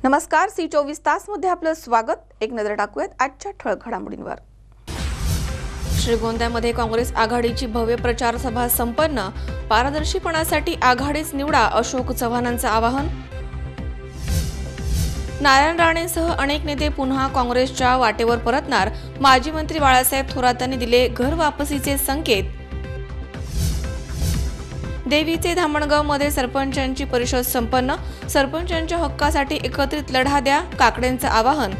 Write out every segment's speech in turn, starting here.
नमस्कार, C24 तासमध्ये आपलं स्वागत। एक नजर टाकूयात आजच्या ठळक घडामोडींवर। श्रीगोंद्यामध्ये काँग्रेस आघाडीची भव्य प्रचार सभा संपन्न। पारदर्शीपणासाठी आघाडीच निवडा, अशोक चव्हाणांचं आवाहन। नारायण राणेंसह अनेक नेते पुन्हा काँग्रेसच्या वाटेवर परतणार। माजी मंत्री बाळासाहेब थोरातांनी दिले घर वापसीचे संकेत। देवीचे धामणगावमध्ये सरपंचांची परिषद संपन्न। सरपंचांच्या हक्कासाठी एकत्रित लढा द्या, काकडेंचं आवाहन।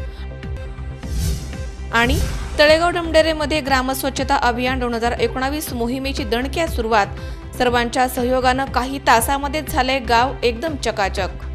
आणि तळेगाव डमडेरेमध्ये ग्रामस्वच्छता अभियान 2019 मोहिमेची दणक्यात सुरुवात। सर्वांच्या सहयोगानं काही तासांमध्येच झाले गाव एकदम चकाचक।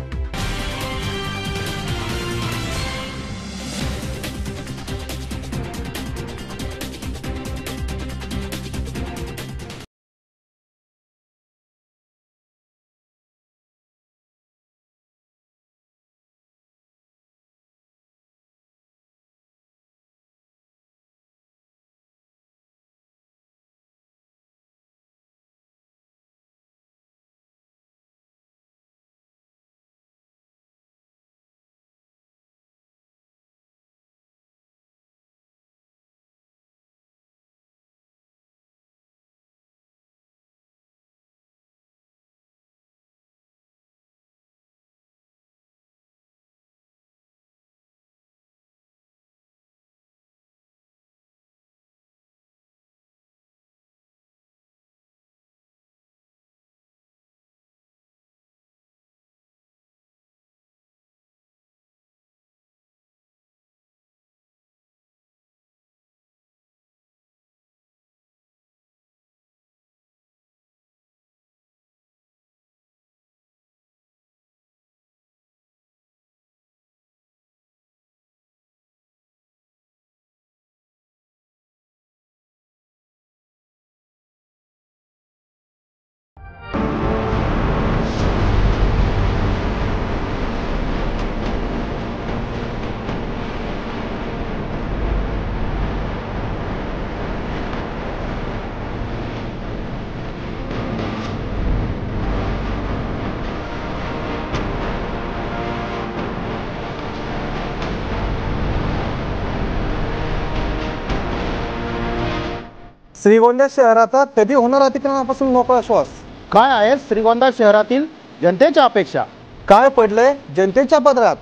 श्रीगोंदा शहराचा कधी होणार अतिक्रमणापासून मोकळा श्वास? काय आहे श्रीगोंदा शहरातील जनतेच्या अपेक्षा? काय पडलंय जनतेच्या पदरात?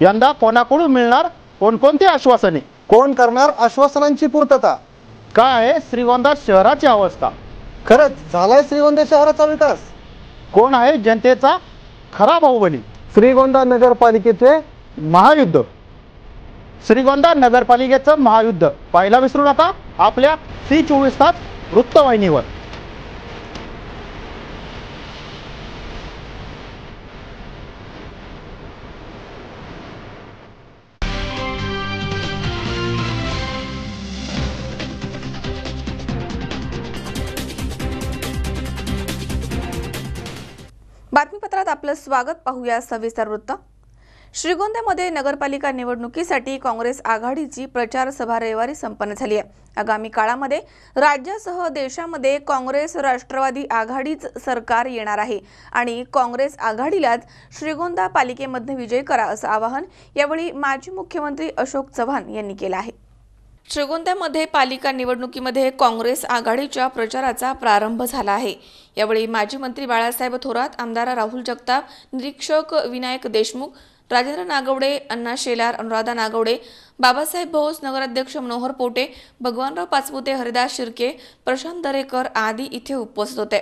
यंदा कोणाकडून मिळणार कोणकोणती आश्वासने? कोण करणार आश्वासनांची पूर्तता? काय आहे श्रीगोंदा शहराची अवस्था? खरंच झालाय श्रीगोंदा शहराचा विकास? कोण आहे जनतेचा खरा बाहुबली? श्रीगोंदा नगरपालिकेचे महायुद्ध। श्रीगोंदा नगरपालिकेचं महायुद्ध पाहायला विसरू नका आपल्या C24 तास वृत्तवाहिनीवर। बातमीपत्रात आपलं स्वागत। पाहूया सविस्तर वृत्त। श्रीगोंद्यामध्ये नगरपालिका निवडणुकीसाठी काँग्रेस आघाडीची प्रचार सभा रविवारी संपन्न झाली आहे। आगामी काळामध्ये राज्यासह देशामध्ये काँग्रेस राष्ट्रवादी आघाडीच सरकार येणार आहे आणि काँग्रेस आघाडीलाच श्रीगोंदा पालिकेमध्ये विजय करा असं आवाहन यावेळी माजी मुख्यमंत्री अशोक चव्हाण यांनी केलं आहे। श्रीगोंद्यामध्ये पालिका निवडणुकीमध्ये काँग्रेस आघाडीच्या प्रचाराचा प्रारंभ झाला आहे। यावेळी माजी मंत्री बाळासाहेब थोरात, आमदार राहुल जगताप, निरीक्षक विनायक देशमुख, राजेंद्र नागवडे, अण्णा शेलार, अनुराधा नागवडे, बाबासाहेब भोस, नगराध्यक्ष मनोहर पोटे, भगवानराव पाचपुते, हरिदास शिर्के, प्रशांत दरेकर आदी इथे उपस्थित होते।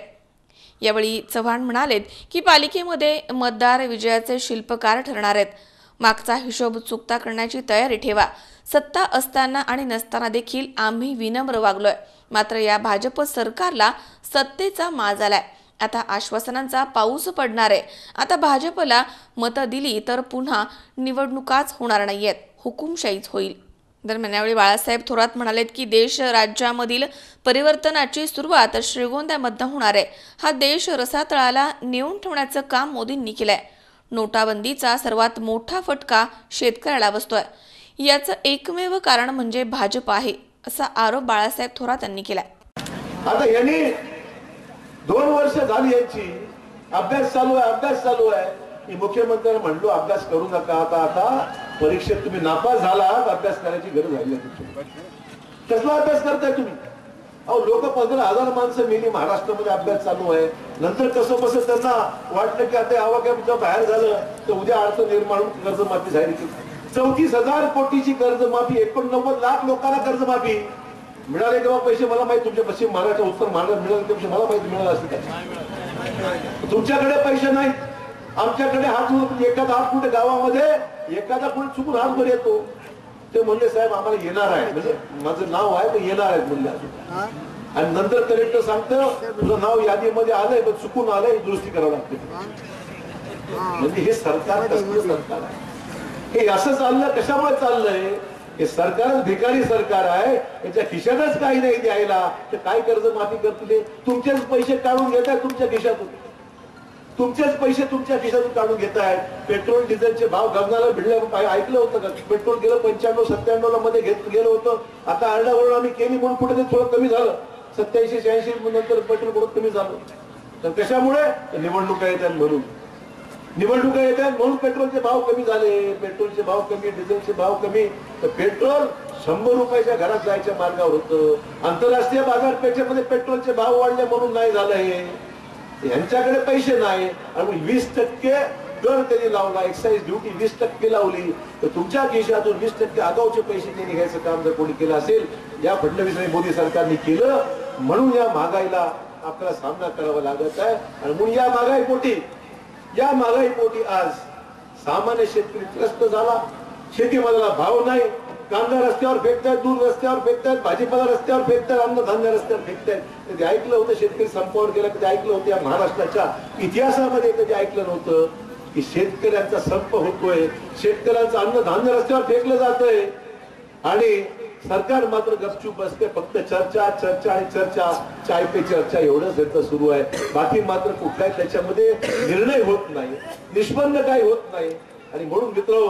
यावेळी चव्हाण म्हणालेत की पालिकेमध्ये मतदार विजयाचे शिल्पकार ठरणार आहेत। मागचा हिशोब चुकता करण्याची तयारी ठेवा। सत्ता असताना आणि नसताना देखील आम्ही विनम्र वागलोय, मात्र या भाजप सरकारला सत्तेचा माज आलाय। आता आश्वासनांचा पाऊस पडणार आहे। आता भाजपला मतं दिली तर पुन्हा निवडणुकाच होणार नाहीयेत, हुकुमशाहीच होईल। दरम्यान यावेळी बाळासाहेब थोरात म्हणालेत की देश राज्यामधील परिवर्तनाची सुरुवात श्रीगोंद्यामध्ये होणार आहे। हा देश रसातळाला नेऊन ठेवण्याचं काम मोदींनी केलंय। नोटाबंदीचा सर्वात मोठा फटका शेतकऱ्याला बसतोय। याचं एकमेव कारण म्हणजे भाजप आहे, असा आरोप बाळासाहेब थोरात यांनी केलाय। आता यांनी 2 वर्ष झाली याची अभ्यास चालू आहे मी मुख्यमंत्र्यांना म्हणलो अभ्यास करू नका, आता परीक्षेत तुम्ही नापास झालात, अभ्यास करायची गरज राहिली नाही. कसला अभ्यास करताय तुम्ही? अहो लोक 15,000 माणसं मेली महाराष्ट्रामध्ये, अभ्यास चालू आहे. नंतर कसं कसं त्यांना वाटलं की आता आवाक्याच्या बाहेर झालं तर उद्या अडचण निर्माण होऊन कर्जमाफी झाली. 34,000 कोटीची कर्जमाफी, 89 लाख लोकांना कर्जमाफी मिळाले तेव्हा पैसे मला माहिती. तुमच्या पश्चिम महाराष्ट्र, उत्तर महाराष्ट्र मिळाले ते पैसे मला माहिती मिळाले असते का? तुमच्याकडे पैसे नाहीत, आमच्याकडे हात. एखादा हात कुठे गावामध्ये एखादा कुठे चुकून हात वर येतो, ते म्हणले साहेब आम्हाला येणार आहे, म्हणजे माझं नाव आहे पण येणार आहे म्हणले. आणि नंतर कलेक्टर सांगतं तुझं नाव यादीमध्ये आलंय पण चुकून आलंय, दुरुस्ती करावं लागते. म्हणजे हे सरकार कसलं सरकार आहे? हे असं चाललं कशामुळे चाललंय? हे सरकारच भिकारी सरकार आहे, याच्या खिशातच काही नाही द्यायला, तर काय कर्जमाफी करतील? तुमचेच पैसे काढून घेत आहेत तुमच्या खिशातून, तुमचेच पैसे तुमच्या खिशातून काढून घेत आहेत. पेट्रोल डिझेलचे भाव गगनाला भिडले, ऐकलं होतं का? पेट्रोल गेलं 95-97 ला मध्ये गेलं होतं. आता आरडाओरड आम्ही केली म्हणून पुढे ते थोडं कमी झालं, 87-86 नंतर पेट्रोल बहुत कमी झालं. तर कशामुळे? निवडणुका येतात म्हणून, निवडणुका येतात म्हणून पेट्रोलचे भाव कमी झाले. पेट्रोलचे भाव कमी, डिझेलचे भाव कमी. तर पेट्रोल 100 रुपयाच्या घरात जायच्या मार्गावर होतं. आंतरराष्ट्रीय बाजारपेठेमध्ये पेट्रोलचे भाव वाढले म्हणून नाही झालं हे. यांच्याकडे पैसे नाही आणि 20% कर त्यांनी लावला, एक्साईज ड्युटी 20% लावली. तर तुमच्या खिशातून 20% आगाऊचे पैसे त्यांनी घ्यायचं काम जर कोणी केलं असेल, या फडणवीस आणि मोदी सरकारने केलं, म्हणून या महागाईला आपल्याला सामना करावा लागत आहे. आणि म्हणून या महागाईपोटी आज सामान्य शेतकरी त्रस्त झाला. शेतीमालाला भाव नाही, कांदा रस्त्यावर फेकतायत, दूध रस्त्यावर फेकतायत, भाजीपाला रस्त्यावर फेकतायत, अन्नधान्य रस्त्यावर फेकतायत. कधी ऐकलं होतं शेतकरी संपावर गेला? कधी ऐकलं होतं? या महाराष्ट्राच्या इतिहासामध्ये कधी ऐकलं नव्हतं की शेतकऱ्यांचा संप होतोय, शेतकऱ्यांचं अन्नधान्य रस्त्यावर फेकलं जातंय आणि सरकार मात्र गपचूप बसते. फक्त चर्चा चर्चा आणि चर्चा, चाय पे चर्चा एवढंच याचं सुरू आहे. बाकी मात्र कुठलाही त्याच्यामध्ये निर्णय होत नाही, निष्पन्न काही होत नाही. आणि म्हणून मित्र,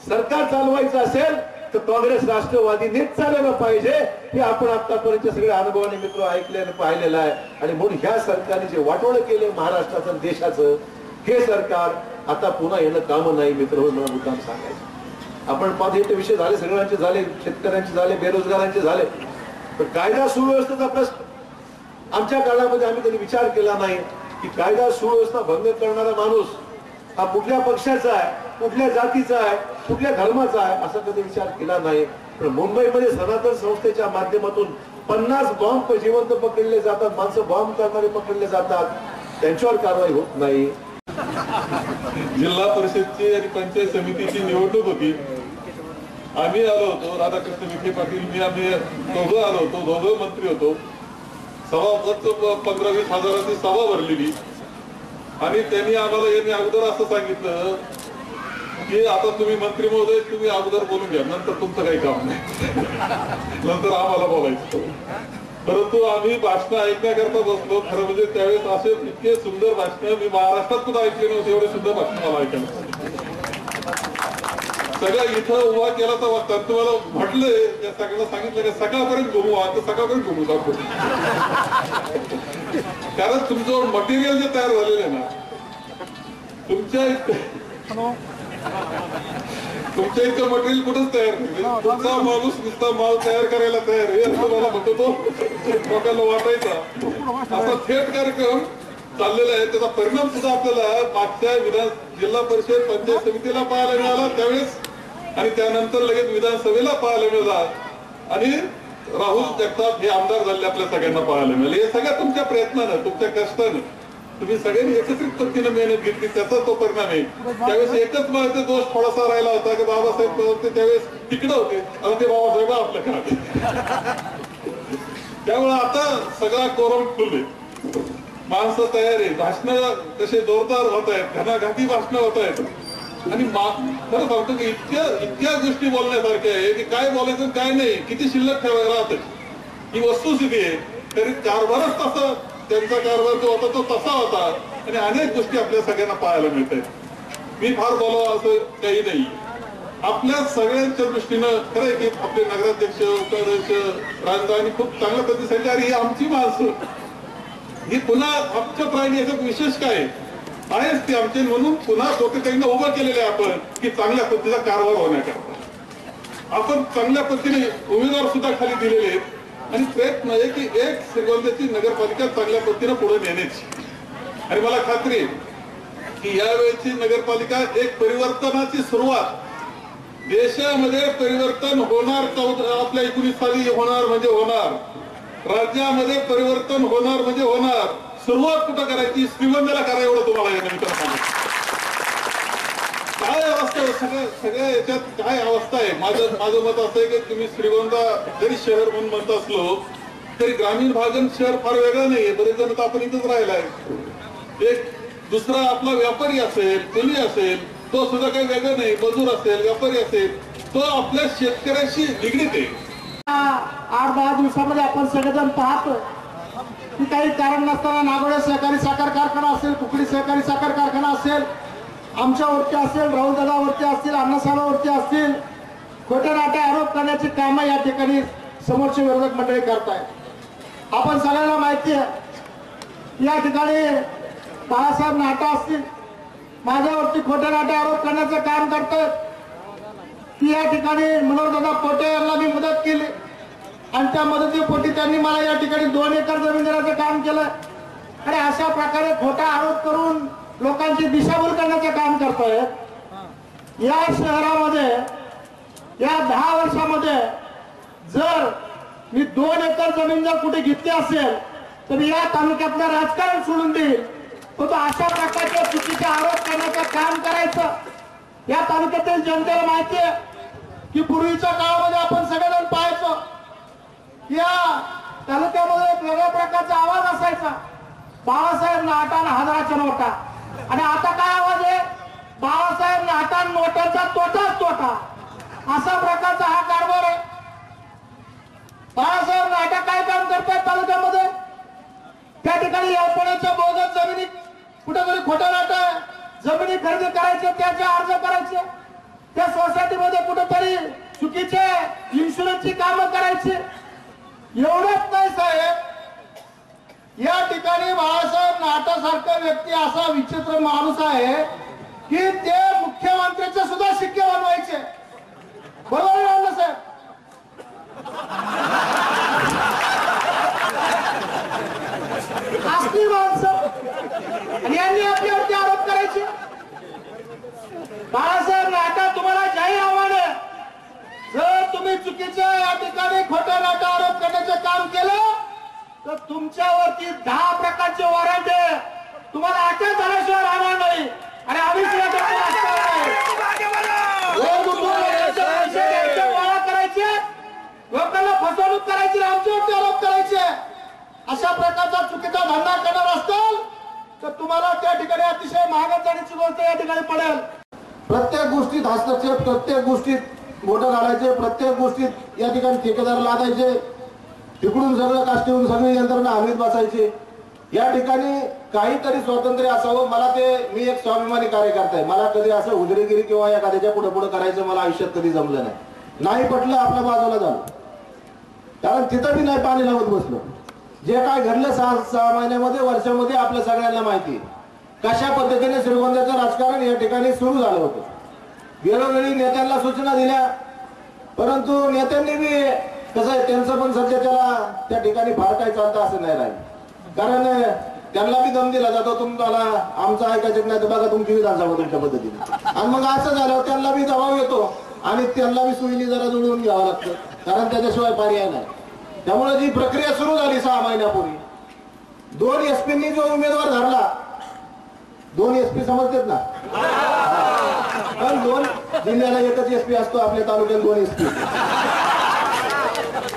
सरकार चालवायचं असेल तर काँग्रेस राष्ट्रवादीनेच चालवलं पाहिजे, हे आपण आतापर्यंत सगळ्या अनुभवाने मित्र ऐकल्याने पाहिलेलं आहे. आणि म्हणून ह्या सरकारने जे वाटोळं केले महाराष्ट्राचं देशाचं, हे सरकार आता पुन्हा येणं काम नाही मित्र. मला मुद्दाम सांगायचं, आपण पाहतो विषय झाले, सगळ्यांचे झाले, शेतकऱ्यांचे झाले, बेरोजगारांचे झाले. पण कायदा सुव्यवस्थेचा प्रश्न आमच्या काळामध्ये आम्ही कधी विचार केला नाही की कायदा सुव्यवस्था भंग करणारा माणूस हा कुठल्या पक्षाचा आहे, कुठल्या जातीचा आहे, कुठल्या धर्माचा आहे, असा कधी विचार केला नाही. पण मुंबईमध्ये सनातन संस्थेच्या माध्यमातून 50 बॉम्ब जिवंत पकडले जातात, माणसं बॉम्ब करणारे पकडले जातात, त्यांच्यावर कारवाई होत नाही. जिल्हा परिषदची आणि पंचायत समितीची निवडणूक होती. आम्ही आलो होतो, राधाकृष्ण विखे पाटील, मी, आम्ही दोघं आलो होतो, दोघं मंत्री होतो. सभा 15-20 हजाराची सभा भरलेली आणि त्यांनी आम्हाला यांनी अगोदर असं सांगितलं की आता तुम्ही मंत्री महोदय तुम्ही अगोदर बोलून घ्या, नंतर तुमचं काही काम नाही, नंतर आम्हाला बोलायचं. परंतु आम्ही भाषण ऐकण्याकरता बसलो. खरं म्हणजे त्यावेळेस असे इतके सुंदर भाषण मी महाराष्ट्रात सुद्धा ऐकले नव्हते, एवढे सुंदर भाषण मला ऐकायला. सगळं इथं उभा केला तर वाटतात. तुम्हाला म्हटलंय त्या सगळ्यांना सांगितलं की सकाळपर्यंत घुमू, आता सकाळपर्यंत घुमू दाखवू. कारण तुमचं मटेरियल जे तयार झालेलं आहे ना, तुमच्या इतकं मटेरियल कुठंच तयार नाही. तुमचा माणूस नुसता माल तयार करायला तयार आहे असं मला म्हणतो तो लोकांना वाटायचा. असा थेट कार्यक्रम चाललेला आहे. त्याचा परिणाम सुद्धा आपल्याला मागच्या जिल्हा परिषद पंचायत समितीला पाहायला मिळाला त्यावेळेस आणि त्यानंतर लगेच विधानसभेला पाहायला मिळाला. आणि राहुल जगताप हे आमदार झाले आपल्या सगळ्यांना पाहायला मिळाले. हे सगळ्या तुमच्या प्रयत्नानं, तुमच्या कष्टानं, तुम्ही सगळ्यांनी एकत्रित पद्धतीने मेहनत घेतली, त्याचा तो परिणाम आहे. त्यावेळेस एकच मला दोष थोडासा राहिला होता की बाबासाहेब त्यावेळेस तिकडं होते, आता ते बाबासाहेब आपल्या घरात. त्यामुळे आता सगळा कोरम खुलले, माणसं तयार आहे, भाषण तसे जोरदार होत आहेत, घणाघाती भाषण होत आहेत. आणि खरं सांगतो की इतक्या गोष्टी बोलण्यासारख्या आहे की काय बोलायचं काय नाही, किती शिल्लक ठेवायला राहत ही वस्तुस्थिती आहे. तरी कारभारच तसा, त्यांचा कारभार जो होता तो तसा होता आणि अनेक गोष्टी आपल्या सगळ्यांना पाहायला मिळत आहेत. मी फार बोलावं असं काही नाही. आपल्या सगळ्यांच्या दृष्टीनं खरं आहे की आपले नगराध्यक्ष, उपाध्यक्ष, राजधानी खूप चांगल्या पद्धतीसाठी, आणि ही आमची माणसं ही पुन्हा आमच्या प्राणी याच्यात विशेष काय आहेच ते आमचे, म्हणून पुन्हा कोटेकाईंना उभं केलेलं आहे आपण की चांगल्या पद्धतीचा कारभार होण्याकरता आपण चांगल्या पद्धतीने उमेदवार सुद्धा खाली दिलेले आहेत आणि प्रयत्न आहे की एक श्रीगोंद्याची नगरपालिका चांगल्या पद्धतीने पुढे नेण्याची. आणि मला खात्री आहे की यावेळेची नगरपालिका एक परिवर्तनाची सुरुवात, देशामध्ये परिवर्तन होणार, आपल्या 19 साली होणार म्हणजे होणार, राज्यामध्ये परिवर्तन होणार म्हणजे होणार. सुरुवात कुठं करायची? श्रीगोंद्याला करा, एवढं तुम्हाला या निमित्तानं सांगतो. काय अवस्था आहे सगळ्या याच्यात, काय अवस्था आहे? माझं मत असं आहे की तुम्ही श्रीगोंदा जरी शहर म्हणून म्हणत असलो तरी ग्रामीण भाग आणि शहर फार वेगळं नाहीये. बरेच जण तर आपण इथंच राहिलाय. एक दुसरा आपला व्यापारी असेल, कुणी असेल, तो सुद्धा काही वेगळं नाही. मजूर असेल, व्यापारी असेल, तो आपल्या शेतकऱ्याशी निगडीत आहे. 8-10 दिवसामध्ये आपण सगळेजण पाहतो की काही कारण नसताना नागोडे सहकारी साखर कारखाना असेल, कुकडी सहकारी साखर कारखाना असेल, आमच्यावरती असेल, राहुल दादावरती असतील, अण्णासाहेबांवरती असतील, खोटे नाटे आरोप करण्याची कामं या ठिकाणी समोरचे विरोधक मंडळी करतायत. आपण सगळ्यांना माहिती आहे या ठिकाणी बाळासाहेब नाटा असतील, माझ्यावरती खोटे नाटे आरोप करण्याचं काम करतात. की या ठिकाणी मनोहरदादा पोटे यांना मी मदत केली आणि त्या मदतीपोटी त्यांनी मला या ठिकाणी 2 एकर जमीन देण्याचं काम केलं आणि अशा प्रकारे खोटा आरोप करून लोकांची दिशाभूल करण्याचं काम करतायत. या शहरामध्ये या 10 वर्षामध्ये जर मी 2 एकर जमीन जर कुठे घेतली असेल तर या तालुक्यातलं राजकारण सोडून देईल. तो अशा प्रकारचे चुकीचे आरोप करण्याचं काम करायचं. या तालुक्यातील जनतेला माहिती आहे की पूर्वीच्या काळामध्ये आपण सगळेजण पाहायचो या तालुक्यामध्ये एक वेगळ्या प्रकारचा आवाज असायचा, बाळासाहेब नाटा हजाराच्या नोटा. आणि आता काय आवाज आहे? बाळासाहेब नाटा नोटाचा तोटाच तोटा, असा प्रकारचा हा कारभार आहे. बाळासाहेब नाटा काय काम करतात तालुक्यामध्ये? त्या ठिकाणी पुण्याच्या बोगस जमिनी कुठेतरी खोटा नाटा जमिनी खरेदी करायचे, त्याचे अर्ज करायचे, त्या सोसायटीमध्ये कुठेतरी चुकीचे इन्शुरन्सची कामं करायची. एवढंच नाही साहेब, या ठिकाणी बाळासाहेब नाटा सारखा व्यक्ती असा विचित्र माणूस आहे की ते मुख्यमंत्र्याचे सुद्धा शिक्के बनवायचे. बरोबर आहे साहेब? असली माणसं आणि यांनी आपल्यावरती आरोप करायचे. बाळासाहेब नाटा तुम्हाला जाहीर आव्हान आहे, जर तुम्ही चुकीचे या ठिकाणी खोटा नाटा आरोप करण्याचं काम केलं तर तुमच्यावरती 10 प्रकारचे वॉरंट आहे. तुम्हाला अटक झाल्याशिवाय राहणार नाही आणि आम्ही गोळा करायचे, लोकांना फसवणूक करायची, आमच्यावरती आरोप करायचे. अशा प्रकारचा चुकीचा धंदा करणार असताल तर तुम्हाला त्या ठिकाणी अतिशय महागात जाण्याची गोष्ट या ठिकाणी पडेल. प्रत्येक गोष्टीत हस्तक्षेप, प्रत्येक गोष्टीत बोटं घालायचे, प्रत्येक गोष्टीत या ठिकाणी ठेकेदार लादायचे, तिकडून सगळं काष्टीहून सगळी यंत्रणा हमीत बसायची. या ठिकाणी काहीतरी स्वातंत्र्य असावं. मी एक स्वाभिमानी कार्यकर्ता आहे. मला कधी असं उजरेगिरी किंवा एखाद्याच्या पुढे पुढे करायचं मला आयुष्यात कधी जमलं नाही पटलं आपल्या बाजूला झालं, कारण तिथं बी नाही पाणी लावत बसलो. जे काय घडलं 6 महिन्यामध्ये, वर्षामध्ये आपल्या सगळ्यांना माहिती कशा पद्धतीने श्रीगोंद्याचं राजकारण या ठिकाणी सुरू झालं होतं. वेळोवेळी नेत्यांना सूचना दिल्या, परंतु नेत्यांनी बी कसं आहे, त्यांचं पण सध्या त्या ठिकाणी फार काही चालतं असं नाही राहील. कारण त्यांना बी दम दिला जातो, तुम्हाला आमचं ऐकायचं नाही तर बघा तुमची विधानसभा तुमच्या पद्धतीने. आणि मग असं झालं त्यांना बी दबाव येतो आणि त्यांना बी सुईनी जरा जुळवून घ्यावं लागतं, कारण त्याच्याशिवाय पर्याय नाही. त्यामुळे जी प्रक्रिया सुरू झाली 6 महिन्यापूर्वी, 2 एसपींनी जो उमेदवार धरला, 2 एसपी समजतात ना, पण 2 जिल्ह्याला एकच एसपी असतो, आपल्या तालुक्यात 2 एसपी.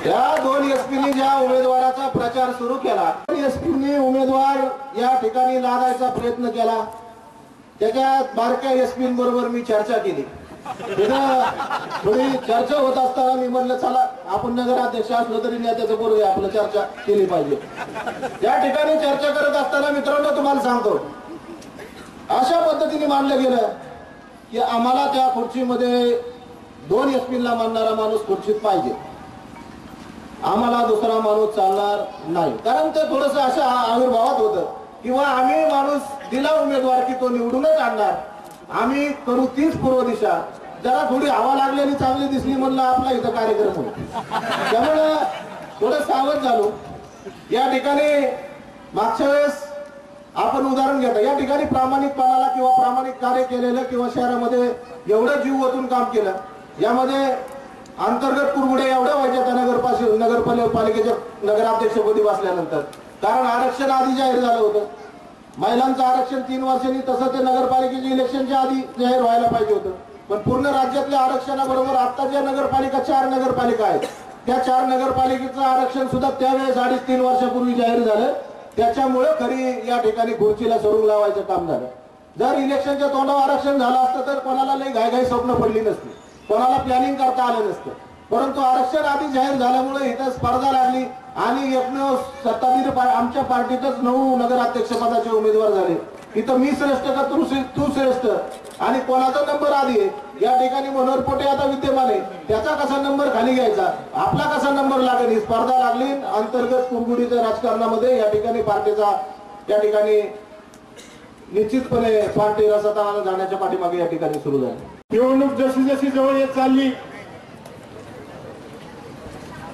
या 2 एसपींनी ज्या उमेदवाराचा प्रचार सुरू केला, एसपींनी उमेदवार या ठिकाणी लादायचा प्रयत्न केला. त्याच्यात बारक्या एसपींबरोबर मी चर्चा केली. थोडी चर्चा होत असताना मी म्हणलं चला आपण नगराध्यक्ष असलो तरी नेत्याचं बरोबर आपलं चर्चा केली पाहिजे. त्या ठिकाणी चर्चा करत असताना मित्रांनो तुम्हाला सांगतो, अशा पद्धतीने मानलं गेलं की आम्हाला त्या खुर्चीमध्ये 2 एसपीला मानणारा माणूस खुर्चीत पाहिजे, आम्हाला दुसरा माणूस चालणार नाही. कारण ते थोडस अशा आविर्भावात होतं किंवा आम्ही माणूस दिला उमेदवार की तो निवडूनच आणणार, आम्ही करू तीच पूर्व दिशा. जरा थोडी हवा लागलेली चांगली दिसली म्हणलं आपला इथं कार्यक्रम होईल, त्यामुळं थोडं सावध झालो. या ठिकाणी मागच्या वेळेस आपण उदाहरण घेता, या ठिकाणी प्रामाणिकपणाला किंवा प्रामाणिक कार्य केलेलं किंवा शहरामध्ये एवढं जीव ओतून काम केलं, यामध्ये अंतर्गत कुरबुडे एवढ्या व्हायच्या त्या नगरपालिकेच्या नगराध्यक्षपदी बसल्यानंतर. कारण आरक्षण आधी जाहीर झालं होतं, महिलांचं आरक्षण 3 वर्षांनी, तसं ते नगरपालिकेच्या इलेक्शनच्या आधी जाहीर व्हायला पाहिजे होतं. पण पूर्ण राज्यातल्या आरक्षणाबरोबर आता ज्या नगरपालिका 4 नगरपालिका आहेत, त्या 4 नगरपालिकेचं आरक्षण सुद्धा त्यावेळेस 2.5-3 वर्षापूर्वी जाहीर झालं. त्याच्यामुळे खरी या ठिकाणी खुर्चीला सोडून लावायचं काम झालं. जर इलेक्शनच्या तोंडावर आरक्षण झालं असतं तर कोणाला लई घाई स्वप्न पडली नसती, कोणाला प्लॅनिंग करता आलं नसतं. परंतु आरक्षण आधी जाहीर झाल्यामुळे इथं स्पर्धा लागली आणि एकमेव सत्ताधीर आमच्या पार्टीतच 9 नगराध्यक्ष पदाचे उमेदवार झाले. इथं मी श्रेष्ठ का तू श्रेष्ठ आणि कोणाचा नंबर आधी आहे. या ठिकाणी मनोहर पोटे आता विद्यमान आहे, त्याचा कसा नंबर खाली घ्यायचा, आपला कसा नंबर लागेल, ही स्पर्धा लागली. अंतर्गत कुरबुडीच्या राजकारणामध्ये या ठिकाणी पार्टीचा निश्चितपणे पार्टी रसातळाला जाण्याच्या पाठीमागे या ठिकाणी सुरू झाली. निवडणूक जशी जशी जवळ येत चालली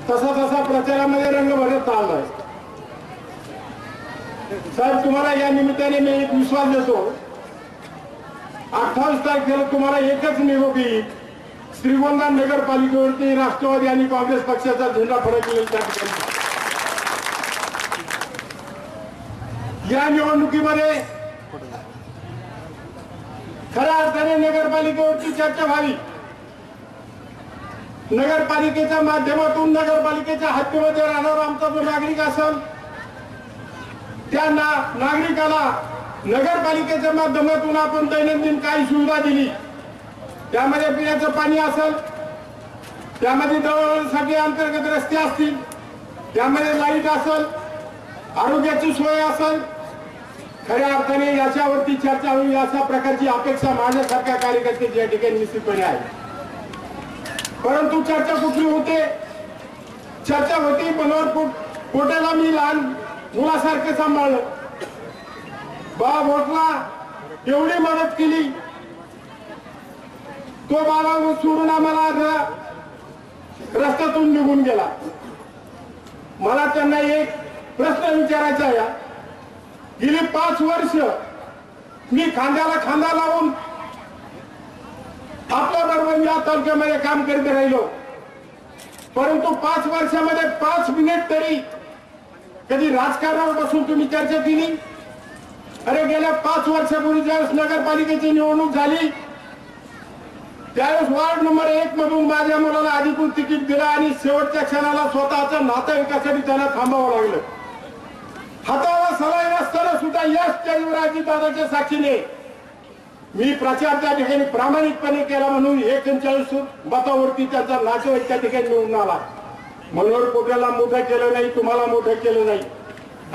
तसा तसा प्रचारामध्ये रंग भरत चाललाय. साहेब, तुम्हाला या निमित्ताने मी एक विश्वास देतो, 28 तारखेला तुम्हाला एकच निरोप येईल, श्रीगोंदा नगरपालिकेवरती राष्ट्रवादी आणि काँग्रेस पक्षाचा झेंडा फडकलेला त्या ठिकाणी. या निवडणुकीमध्ये खऱ्या अर्थाने नगरपालिकेवरची चर्चा व्हावी. नगरपालिकेच्या माध्यमातून नगरपालिकेच्या हद्दीमध्ये राहणारा आमचा जो नागरिक असेल त्या नागरिकाला नगरपालिकेच्या माध्यमातून आपण दैनंदिन काही सुविधा दिली, त्यामध्ये पिण्याचं पाणी असेल, त्यामध्ये दळणवळणासाठी अंतर्गत रस्ते असतील, त्यामध्ये लाईट असेल, आरोग्याची सोय असेल. खऱ्या अर्थाने याच्यावरती चर्चा होईल अशा प्रकारची अपेक्षा माझ्यासारख्या कार्यकर्त्याची या ठिकाणी निश्चितपणे आहे. परंतु चर्चा कुठली होते? चर्चा होती मनोहर पोटेला मी लहान मुलासारखे सांभाळलं, बाळा भोटला एवढी मदत केली, तो बाळा सोडून आम्हाला रस्त्यातून निघून गेला. मला त्यांना एक प्रश्न विचारायचा आहे. गेली 5 वर्ष मी खांद्याला खांदा लावून आपल्या बरोबर या तालुक्यामध्ये काम करीत राहिलो, परंतु 5 वर्षामध्ये 5 मिनिट तरी कधी राजकारणावर बसून तुम्ही चर्चा केली? अरे गेल्या 5 वर्षापूर्वी ज्यावेळेस नगरपालिकेची निवडणूक झाली त्यावेळेस वार्ड नंबर 1 मधून माझ्या मुलाला अधिकृत तिकीट दिलं आणि शेवटच्या क्षणाला स्वतःच्या नातेवाईकासाठी त्यांना थांबावं लागलं. हाताला सलाईन असताना सुद्धा या स्टेजवर अजितदादाच्या साक्षीने मी प्रचार त्या ठिकाणी प्रामाणिकपणे केला म्हणून 39 मतावरती त्यांचा नातेवाईक त्या ठिकाणी निवडून आला. मनोहर पोटेला मोठं केलं नाही, तुम्हाला मोठं केलं नाही.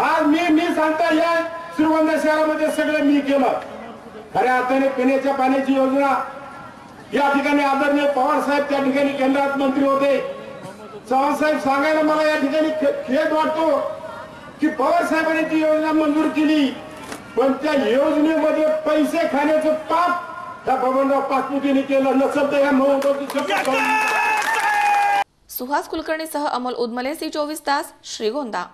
आज मी सांगता या श्रीगोंदा शहरामध्ये सगळं मी केलं. खऱ्या अर्थाने पिण्याच्या पाण्याची योजना या ठिकाणी आदरणीय पवार साहेब त्या ठिकाणी केंद्रात मंत्री होते. चव्हाण साहेब सांगायला मला या ठिकाणी खेद वाटतो की पवार साहेबांनी ती योजना मंजूर केली, पण त्या योजनेमध्ये पैसे खाण्याचं पाप त्या बबनराव पाचपुतेने केलं नसेल तर या महत्वाची. सुहास कुलकर्णीसह अमोल उदमले, C24 तास, श्रीगोंदा.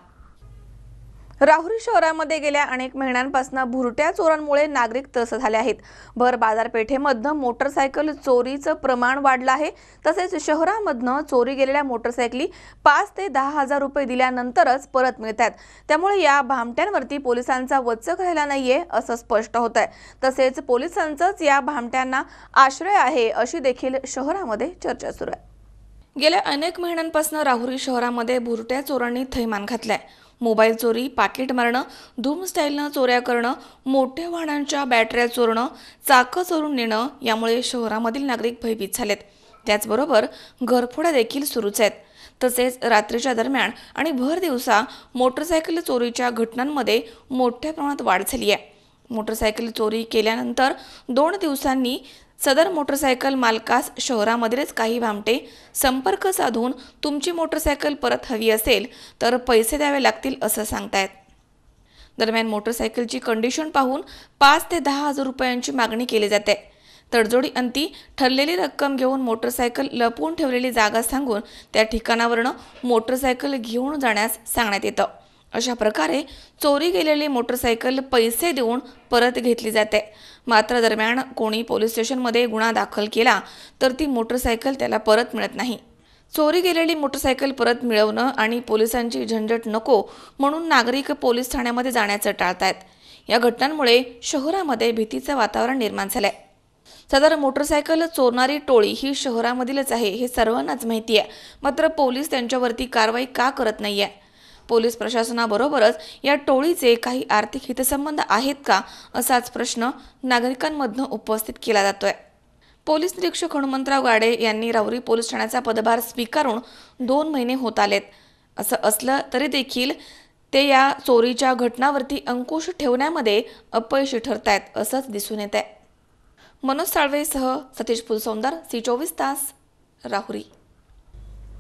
राहुरी शहरामध्ये गेल्या अनेक महिन्यांपासून भुरट्या चोरांमुळे नागरिक त्रस्त झाले आहेत. भर बाजारपेठेमधनं मोटरसायकल चोरीचं प्रमाण वाढलं आहे. तसेच शहरामधनं चोरी गेलेल्या मोटरसायकली 5 ते 10 हजार रुपये दिल्यानंतरच परत मिळतात. त्यामुळे या भामट्यांवरती पोलिसांचा वचक राहिला नाहीये असं स्पष्ट होत आहे. तसेच पोलिसांचंच या भामट्यांना आश्रय आहे अशी देखील शहरामध्ये चर्चा सुरू आहे. गेल्या अनेक महिन्यांपासून राहुरी शहरामध्ये भुरट्या चोरांनी थैमान घातलाय. मोबाईल चोरी, पाकिट मारणं, धूम स्टाईलनं चोऱ्या करणं, मोठ्या वाहनांच्या बॅटऱ्या चोरणं, चाकं चोरून नेणं यामुळे शहरामधील नागरिक भयभीत झालेत. त्याचबरोबर घरफोड्या देखील सुरूच आहेत. तसेच रात्रीच्या दरम्यान आणि भर दिवसा मोटरसायकल चोरीच्या घटनांमध्ये मोठ्या प्रमाणात वाढ झाली आहे. मोटरसायकल चोरी केल्यानंतर 2 दिवसांनी सदर मोटरसायकल मालकास शहरामधीलच काही भामटे संपर्क साधून तुमची मोटरसायकल परत हवी असेल तर पैसे द्यावे लागतील असं सांगतायत. दरम्यान मोटरसायकलची कंडिशन पाहून 5 ते 10 हजार रुपयांची मागणी केली जाते. तडजोडी अंती ठरलेली रक्कम घेऊन मोटरसायकल लपवून ठेवलेली जागा सांगून त्या ठिकाणावरून मोटरसायकल घेऊन जाण्यास सांगण्यात येतं. अशा प्रकारे चोरी गेलेली मोटरसायकल पैसे देऊन परत घेतली जाते. मात्र दरम्यान कोणी पोलीस स्टेशनमध्ये गुन्हा दाखल केला तर ती मोटरसायकल त्याला परत मिळत नाही. चोरी गेलेली मोटरसायकल परत मिळवणं आणि पोलिसांची झंझट नको म्हणून नागरिक पोलीस ठाण्यामध्ये जाण्याचं टाळतायत. या घटनांमुळे शहरामध्ये भीतीचं वातावरण निर्माण झालंय. सदर मोटरसायकल चोरणारी टोळी ही शहरामधीलच आहे हे सर्वांनाच माहिती आहे. मात्र पोलीस त्यांच्यावरती कारवाई का करत नाहीये? पोलीस प्रशासनाबरोबरच या टोळीचे काही आर्थिक हितसंबंध आहेत का असाच प्रश्न नागरिकांमधून उपस्थित केला जातोय. पोलीस निरीक्षक हनुमंतराव गाडे यांनी राहुरी पोलीस ठाण्याचा पदभार स्वीकारून 2 महिने होत आलेत. असं असलं तरी देखील ते या चोरीच्या घटनांवरती अंकुश ठेवण्यामध्ये अपयशी ठरतायत असंच दिसून येत आहे. मनोज साळवेसह सतीश फुलसौंदर, C24 तास, राहुरी.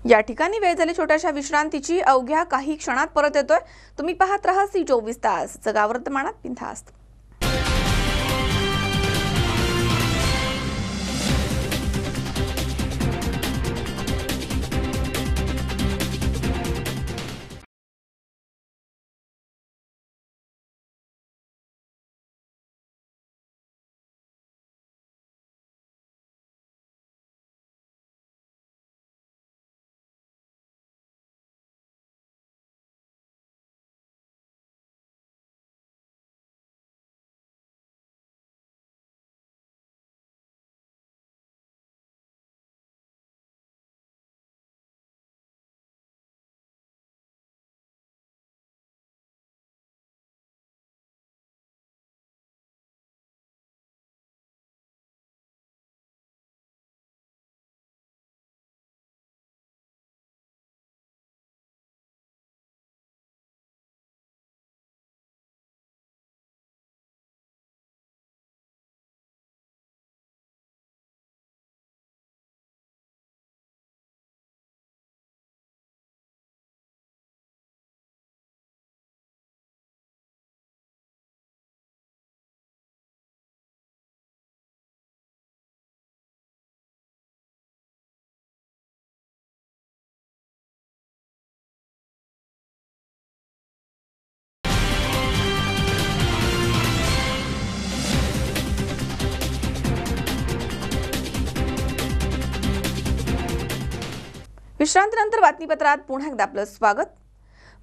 या ठिकाणी वेळ झाली छोट्याशा विश्रांतीची. अवघ्या काही क्षणात परत येतोय. तुम्ही पाहत राहा C24 तास, जगावर्तमानात बिनधास्त. विश्रांतीनंतर बातमीपत्रात पुन्हा एकदा आपलं स्वागत.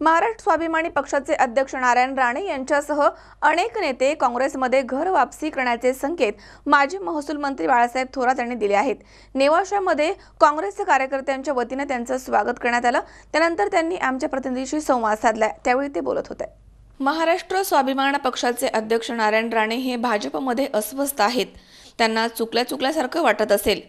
महाराष्ट्र स्वाभिमानी पक्षाचे अध्यक्ष नारायण राणे यांच्यासह अनेक नेते काँग्रेसमध्ये घर वापसी करण्याचे संकेत माजी महसूल मंत्री बाळासाहेब थोरात यांनी दिले आहेत. नेवाशामध्ये काँग्रेस कार्यकर्त्यांच्या वतीने त्यांचं स्वागत करण्यात आलं. त्यानंतर त्यांनी आमच्या प्रतिनिधीशी संवाद साधला. त्यावेळी ते बोलत होते. महाराष्ट्र स्वाभिमान पक्षाचे अध्यक्ष नारायण राणे हे भाजपमध्ये अस्वस्थ आहेत. त्यांना चुकल्यासारखं वाटत असेल.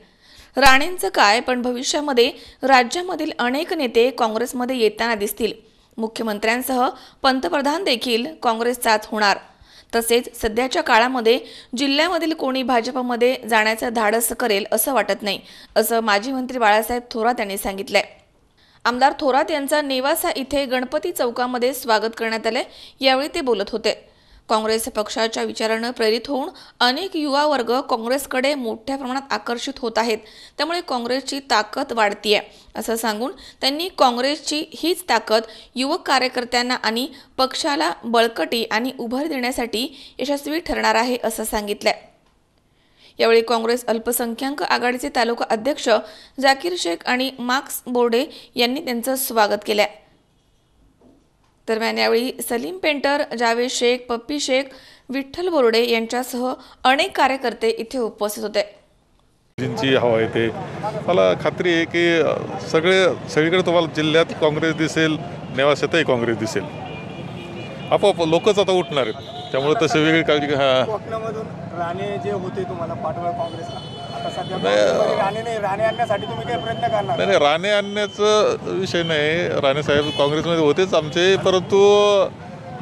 राणेंचं काय, पण भविष्यामध्ये राज्यामधील अनेक नेते काँग्रेसमध्ये येताना दिसतील. मुख्यमंत्र्यांसह पंतप्रधान देखील काँग्रेसचाच होणार. तसेच सध्याच्या काळामध्ये जिल्ह्यामधील कोणी भाजपमध्ये जाण्याचं धाडस करेल असं वाटत नाही, असं माजी मंत्री बाळासाहेब थोरात यांनी सांगितलंय. आमदार थोरात यांचा नेवासा इथे गणपती चौकामध्ये स्वागत करण्यात आले. यावेळी ते बोलत होते. काँग्रेस पक्षाच्या विचारानं प्रेरित होऊन अनेक युवा वर्ग काँग्रेसकडे मोठ्या प्रमाणात आकर्षित होत आहेत. त्यामुळे काँग्रेसची ताकद वाढतीये असं सांगून त्यांनी काँग्रेसची हीच ताकद युवक कार्यकर्त्यांना आणि पक्षाला बळकटी आणि उभारी देण्यासाठी यशस्वी ठरणार आहे असं सांगितलंय. यावेळी काँग्रेस अल्पसंख्याक आघाडीचे तालुका अध्यक्ष जाकीर शेख आणि मार्क्स बोर्डे यांनी त्यांचं स्वागत केलंय. दरम्यान यावेळी सलीम पेंटर, जावेद शेख, पप्पी शेख, विठ्ठल बोर्डे यांच्यासह अनेक कार्यकर्ते इथे उपस्थित होते. जिंची हवा येते. मला खात्री आहे की सगळीकडे तुम्हाला जिल्ह्यात काँग्रेस दिसेल, नेवाशातही काँग्रेस दिसेल. आपोआप लोकच आता उठणार आहेत. त्यामुळे तसे वेगळी काळजी कोकणामधून राणे जे होते तुम्हाला पाठवलं काँग्रेसला, आता सध्या राणे आणण्यासाठी तुम्ही काय प्रयत्न करणार? नाही, राणे आणण्याचा विषय नाही. राणे साहेब काँग्रेसमध्ये होतेच आमचे, परंतु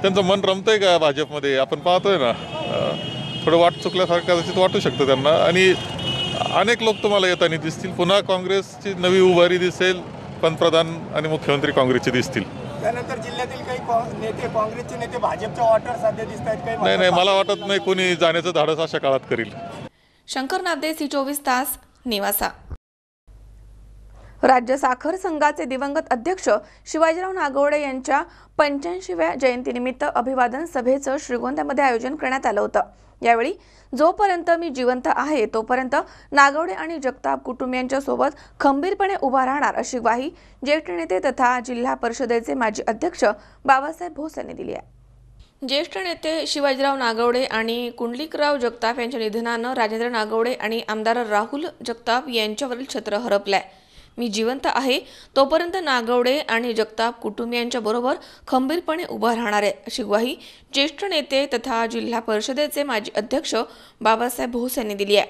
त्यांचं मन रमतंय का भाजपमध्ये आपण पाहतोय ना. थोडं चुकल्यासारखं कदाचित वाटू शकतं त्यांना. आणि अनेक लोक तुम्हाला येताना दिसतील. पुन्हा काँग्रेसची नवी उभारी दिसेल. पंतप्रधान आणि मुख्यमंत्री काँग्रेसचे दिसतील. त्यानंतर जिल्ह्यातील काही नेते, काँग्रेसचे नेते भाजपच्या वॉटर सध्या दिसत आहेत. काही नाही, मला वाटत नाही कोणी जाण्याचं धाडस अशा काळात करील. शंकर नागदे, सी24 तास, निवासा. राज्य साखर संघाचे दिवंगत अध्यक्ष शिवाजीराव नागवडे यांच्या 85व्या जयंतीनिमित्त अभिवादन सभेचं श्रीगोंद्यामध्ये आयोजन करण्यात आलं होतं. यावेळी जोपर्यंत मी जिवंत आहे तोपर्यंत नागवडे आणि जगताप कुटुंबियांच्या सोबत खंबीरपणे उभा राहणार अशी ग्वाही ज्येष्ठ नेते तथा जिल्हा परिषदेचे माजी अध्यक्ष बाबासाहेब भोस यांनी दिली आहे. ज्येष्ठ नेते शिवाजीराव नागवडे आणि कुंडलिकराव जगताप यांच्या निधनानं राजेंद्र नागवडे आणि आमदार राहुल जगताप यांच्यावरील छत्र हरपलंय. मी जिवंत आहे तोपर्यंत नागवडे आणि जगताप कुटुंबियांच्या बरोबर खंबीरपणे उभा राहणार आहे अशी ग्वाही ज्येष्ठ नेते तथा जिल्हा परिषदेचे माजी अध्यक्ष बाबासाहेब भोस यांनी दिली आहे.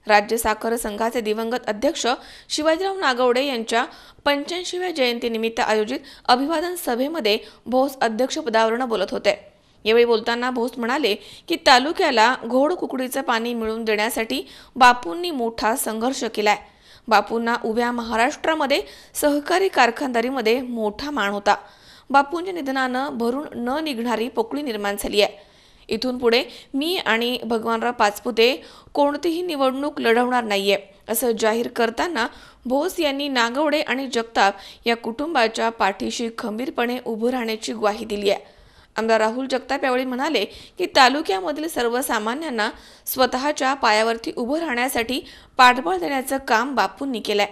राज्य साखर संघाचे दिवंगत अध्यक्ष शिवाजीराव नागवडे यांच्या 85व्या जयंतीनिमित्त आयोजित अभिवादन सभेमध्ये भोस अध्यक्षपदावरून बोलत होते. यावेळी बोलताना भोस म्हणाले की तालुक्याला घोड कुकडीचं पाणी मिळवून देण्यासाठी बापूंनी मोठा संघर्ष केलाय. बापूंना उभ्या महाराष्ट्रामध्ये सहकारी कारखानदारीमध्ये मोठा मान होता. बापूंच्या निधनानं भरून न निघणारी पोकळी निर्माण झाली आहे. इथून पुढे मी आणि भगवानराव पाचपुते कोणतीही निवडणूक लढवणार नाहीये असं जाहीर करताना भोस यांनी नागवडे आणि जगताप या कुटुंबाच्या पाठीशी खंबीरपणे उभं राहण्याची ग्वाही दिली आहे. आमदार राहुल जगताप यावेळी म्हणाले की तालुक्यामधील सर्वसामान्यांना स्वतःच्या पायावरती उभं राहण्यासाठी पाठबळ देण्याचं काम बापूंनी केलंय.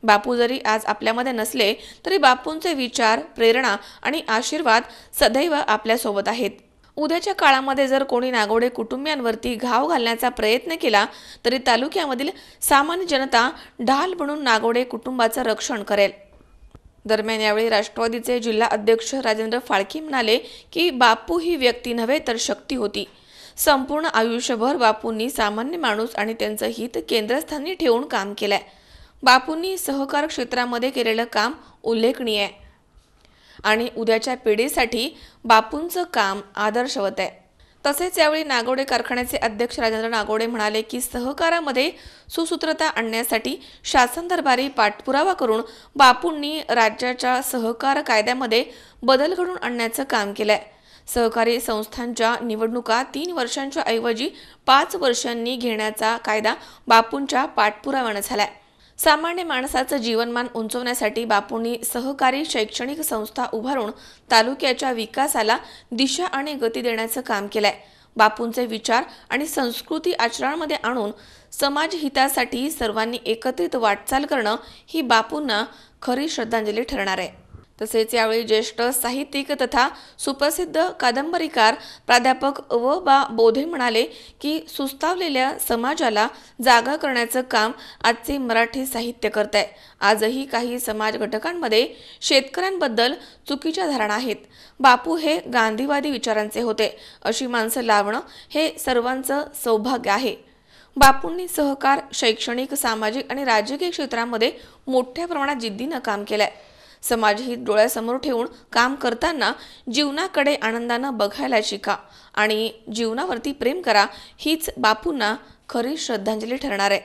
बापू जरी आज आपल्यामध्ये नसले तरी बापूंचे विचार, प्रेरणा आणि आशीर्वाद सदैव आपल्यासोबत आहेत. उद्याच्या काळामध्ये जर कोणी नागवडे कुटुंबियांवरती घाव घालण्याचा प्रयत्न केला तरी तालुक्यामधील सामान्य जनता ढाल बनून नागवडे कुटुंबाचं रक्षण करेल. दरम्यान यावेळी राष्ट्रवादीचे जिल्हा अध्यक्ष राजेंद्र फाळके म्हणाले की बापू ही व्यक्ती नव्हे तर शक्ती होती. संपूर्ण आयुष्यभर बापूंनी सामान्य माणूस आणि त्यांचं हित केंद्रस्थानी ठेवून काम केलंय. बापूंनी सहकार क्षेत्रामध्ये केलेलं काम उल्लेखनीय आहे आणि उद्याच्या पिढीसाठी बापूंचं काम आदर्शवत आहे. तसेच यावेळी नागवडे कारखान्याचे अध्यक्ष राजेंद्र नागवडे म्हणाले की सहकारामध्ये सुसूत्रता आणण्यासाठी शासन दरबारी पाठपुरावा करून बापूंनी राज्याच्या सहकार कायद्यामध्ये बदल घडवून आणण्याचं काम केलंय. सहकारी संस्थांच्या निवडणुका 3 वर्षांच्या ऐवजी 5 वर्षांनी घेण्याचा कायदा बापूंच्या पाठपुराव्यानं झालाय. सामान्य माणसाचं जीवनमान उंचवण्यासाठी बापूंनी सहकारी शैक्षणिक संस्था उभारून तालुक्याच्या विकासाला दिशा आणि गती देण्याचं काम केलंय. बापूंचे विचार आणि संस्कृती आचरणामध्ये आणून समाजहितासाठी सर्वांनी एकत्रित वाटचाल करणं ही बापूंना खरी श्रद्धांजली ठरणार आहे. तसेच यावेळी ज्येष्ठ साहित्यिक तथा सुप्रसिद्ध कादंबरीकार प्राध्यापक बा बोधे म्हणाले की सुस्तावलेल्या समाजाला जागा करण्याचं काम आजचे मराठी साहित्य करत आहे. आजही काही समाज घटकांमध्ये शेतकऱ्यांबद्दल चुकीच्या धारणा आहेत. बापू हे गांधीवादी विचारांचे होते. अशी माणसं लावणं हे सर्वांचं सौभाग्य आहे. बापूंनी सहकार, शैक्षणिक, सामाजिक आणि राजकीय क्षेत्रामध्ये मोठ्या प्रमाणात जिद्दीनं काम केलंय. समाजहित डोळ्यासमोर ठेवून काम करताना जीवनाकडे आनंदानं बघायला शिका आणि जीवनावरती प्रेम करा, हीच बापूंना खरी श्रद्धांजली ठरणार आहे.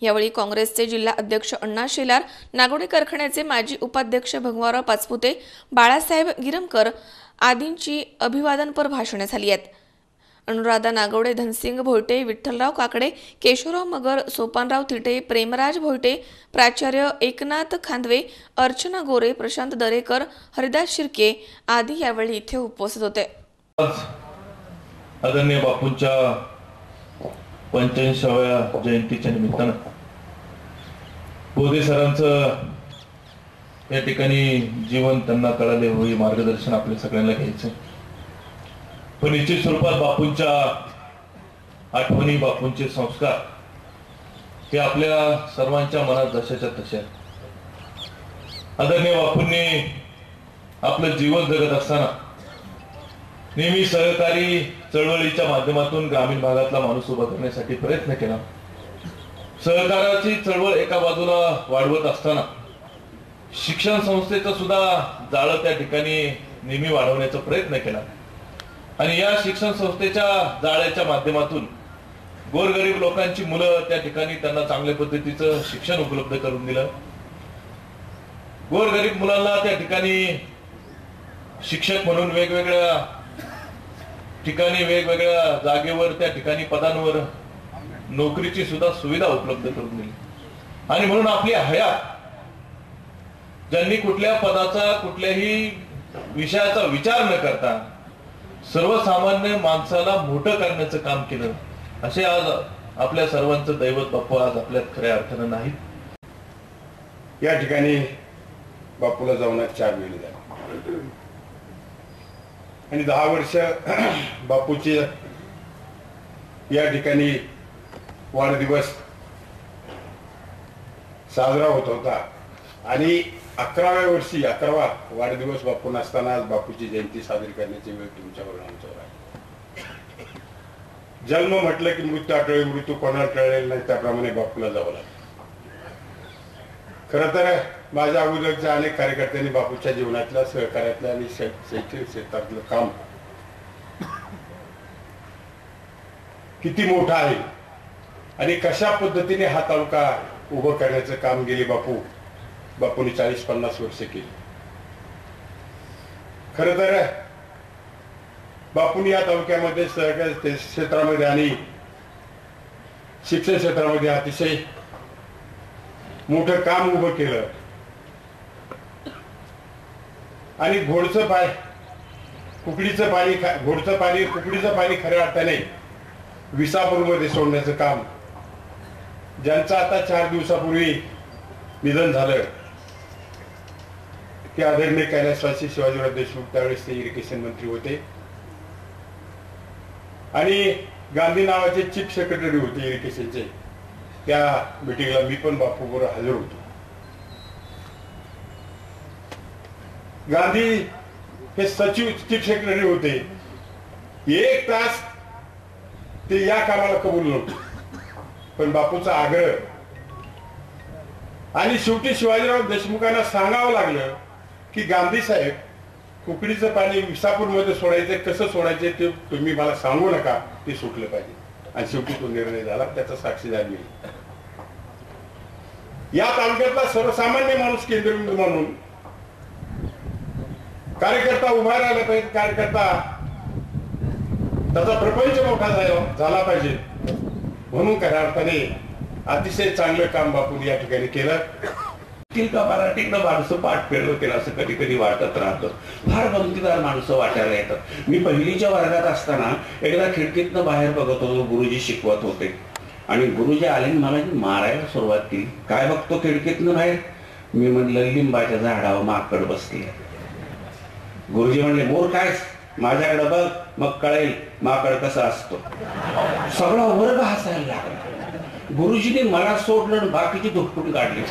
यावेळी काँग्रेसचे जिल्हा अध्यक्ष अण्णा शेलार, नागवडे कारखान्याचे माजी उपाध्यक्ष भगवानराव पाचपुते, बाळासाहेब गिरमकर आदींची अभिवादनपर भाषणे झाली आहेत. अनुराधा नागवडे, धनसिंग भोयटे, विठ्ठलराव काकडे, केशवराव मगर, सोपानराव थिटे, प्रेमराज भोयटे, प्राचार्य एकनाथ खांदवे, अर्चना गोरे, प्रशांत दरेकर, हरिदास शिर्के आदी यावेळी इथे उपस्थित होते. आदरणीय बापूंच्या 85व्या जयंतीच्या निमित्तानं बोधे सरांचं या ठिकाणी जीवन त्यांना कळाले होई मार्गदर्शन आपल्या सगळ्यांना घ्यायचं. पण निश्चित स्वरूपात बापूंच्या आठवणी, बापूंचे संस्कार हे आपल्या सर्वांच्या मनात जशाच्या तशा. आदरणीय बापूंनी आपलं जीवन जगत असताना नेहमी सहकारी चळवळीच्या माध्यमातून ग्रामीण भागातला माणूस उभा करण्यासाठी प्रयत्न केला. सहकाराची चळवळ एका बाजूला वाढवत असताना शिक्षण संस्थेचं सुद्धा जाळं त्या ठिकाणी नेहमी वाढवण्याचा प्रयत्न केला आणि या शिक्षण संस्थेच्या जाळ्याच्या माध्यमातून गोरगरीब लोकांची मुलं त्या ठिकाणी त्यांना चांगल्या पद्धतीचं शिक्षण उपलब्ध करून दिलं. गोरगरीब मुलांना त्या ठिकाणी शिक्षक म्हणून वेगवेगळ्या ठिकाणी वेगवेगळ्या जागेवर त्या ठिकाणी पदांवर नोकरीची सुद्धा सुविधा उपलब्ध करून दिली. आणि म्हणून आपली हयात ज्यांनी कुठल्या पदाचा कुठल्याही विषयाचा विचार न करता सर्वसामान्य माणसाला मोठं करण्याचं काम केलं, असे आज आपल्या सर्वांचं दैवत बापू आज आपल्यात खऱ्या अर्थानं नाही. या ठिकाणी बापूला जाऊन 4 महिने झाले आणि 10 वर्ष बापूची या ठिकाणी वाढदिवस साजरा होत होता आणि 11व्या वर्षी 11वा वाढदिवस बापू नसताना आज बापूची जयंती साजरी करण्याची वेळ तुमच्यावर आमच्यावर आहे. जन्म म्हटलं की मृत्यू आठवले, मृत्यू कोणाला टळलेला नाही, त्याप्रमाणे बापूला जावं लागतं. खरं तर माझ्या अगोदरच्या अनेक कार्यकर्त्यांनी बापूच्या जीवनातल्या सहकार्यातल्या आणि शैक्षणिक क्षेत्रातलं काम किती मोठं आहे आणि कशा पद्धतीने हा तालुका उभं करण्याचं काम गेले बापूंनी 40-50 वर्ष केली. खरं तर बापूंनी या तालुक्यामध्ये सहकारी क्षेत्रामध्ये आणि शिक्षण क्षेत्रामध्ये अतिशय मोठं काम उभं केलं आणि घोडचं पाणी खऱ्या अर्थाने विसापूरमध्ये सोडण्याचं काम, ज्यांचं आता 4 दिवसापूर्वी निधन झालं, ते आदरणीय कैलासवासी शिवाजीराव देशमुख, त्यावेळेस ते इरिगेशन मंत्री होते आणि गांधी नावाचे चीफ सेक्रेटरी होते इरिगेशनचे. त्या मीटिंगला मी पण बापूबरोबर हजर होतो. गांधी हे सचिव चीफ सेक्रेटरी होते. 1 तास ते या कामाला कबूल नव्हते, पण बापूचा आग्रह आणि शेवटी शिवाजीराव देशमुखांना सांगावं लागलं की गांधी साहेब, कुकडीचं पाणी विसापूरमध्ये सोडायचं, कसं सोडायचे ते तुम्ही मला सांगू नका, ते सुटलं पाहिजे. आणि शेवटी तो निर्णय झाला, त्याचा साक्षीदार मी. या तालुक्यातला सर्वसामान्य माणूस केंद्रबिंदू म्हणून कार्यकर्ता उभा राहिला पाहिजे, कार्यकर्ता त्याचा प्रपंच मोठा झाला पाहिजे, म्हणून खऱ्या अर्थाने अतिशय चांगलं काम बापूंनी या ठिकाणी केलं. का मराठीकडं माणसं पाठ फेरलं केलं असं कधी कधी वाटत राहतं. फार गमतीदार माणसं वाटायला येतात. मी पहिलीच्या वर्गात असताना एकदा खिडकीतनं बाहेर बघत होतो, गुरुजी शिकवत होते आणि गुरुजी आले मला मारायला सुरुवात केली. काय बघतो खिडकीतनं बाहेर? मी म्हणलं लिंबाच्या झाडावर माकड बसले. गुरुजी म्हणले, मोर काय? माझ्याकडे बघ, मग कळेल माकड कसा असतो. सगळा वर्ग हसायला लागला. गुरुजीने मला सोडलं आणि बाकीची धुकटून काढली.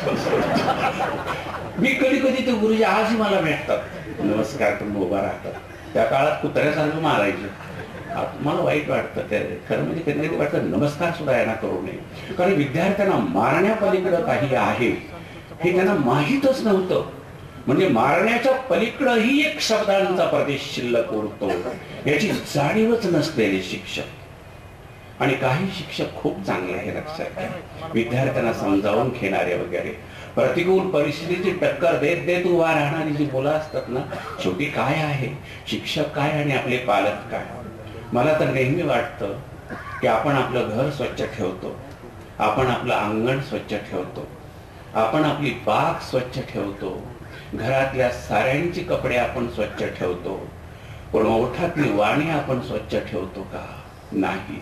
मी कधी कधी ते गुरुजी आजही मला भेटतात, नमस्कार करून उभा राहतात. त्या काळात कुत्र्यासारखं मारायचं. मला वाईट वाटतं ते खरं म्हणजे. कधी कधी वाटतं नमस्कार सुद्धा यांना करू नये, कारण विद्यार्थ्यांना मारण्यापलीकडं काही आहे हे त्यांना माहीतच नव्हतं. म्हणजे मारण्याच्या पलीकडंही एक शब्दांचा प्रदेश शिल्लक उरतो याची जाणीवच नसलेले शिक्षक. आणि काही शिक्षक खूप चांगले हे लक्षात घ्या, विद्यार्थ्यांना समजावून घेणारे वगैरे. प्रतिकूल परिस्थितीची टक्कर देत देत उभा राहणारी जी मुलं असतात ना, शेवटी काय आहे शिक्षक काय आणि आपले पालक काय. मला तर नेहमी वाटतं की आपण आपलं घर स्वच्छ ठेवतो, आपण आपलं अंगण स्वच्छ ठेवतो, आपण आपली बाग स्वच्छ ठेवतो, घरातल्या साऱ्यांची कपडे आपण स्वच्छ ठेवतो, पण ओठातली वाणी आपण स्वच्छ ठेवतो का? नाही.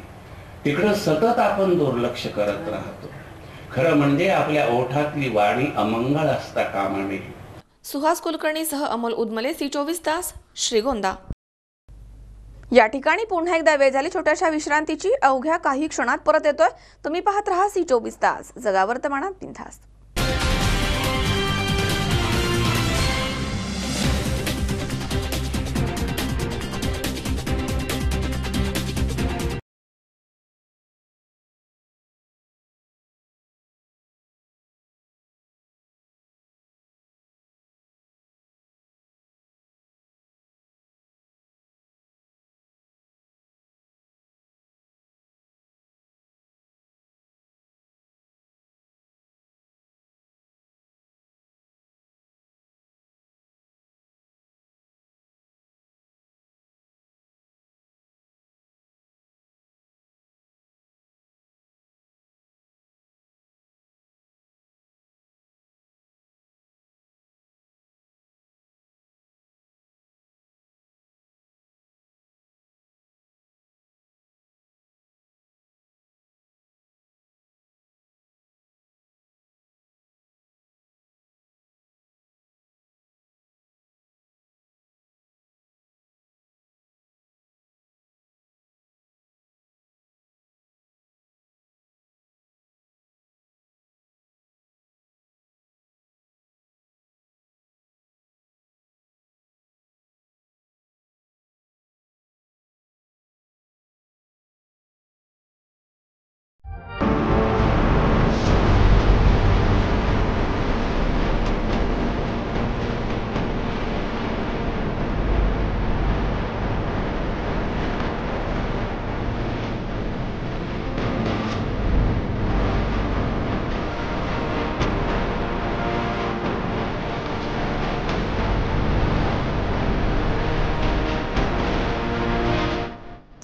तिकडं सतत आपण दुर्लक्ष करत राहतो. खरं म्हणजे आपल्या ओठातली वाणी अमंगळ असता कामा नये. सुहास कुलकर्णीसह अमोल उदमले, सी24 तास, श्रीगोंदा. या ठिकाणी पुन्हा एकदा वेळ झाली छोट्याशा विश्रांतीची. अवघ्या काही क्षणात परत येतोय. तुम्ही पाहत रहा सी24 तास, जगा वर्तमानात बिनधास्त.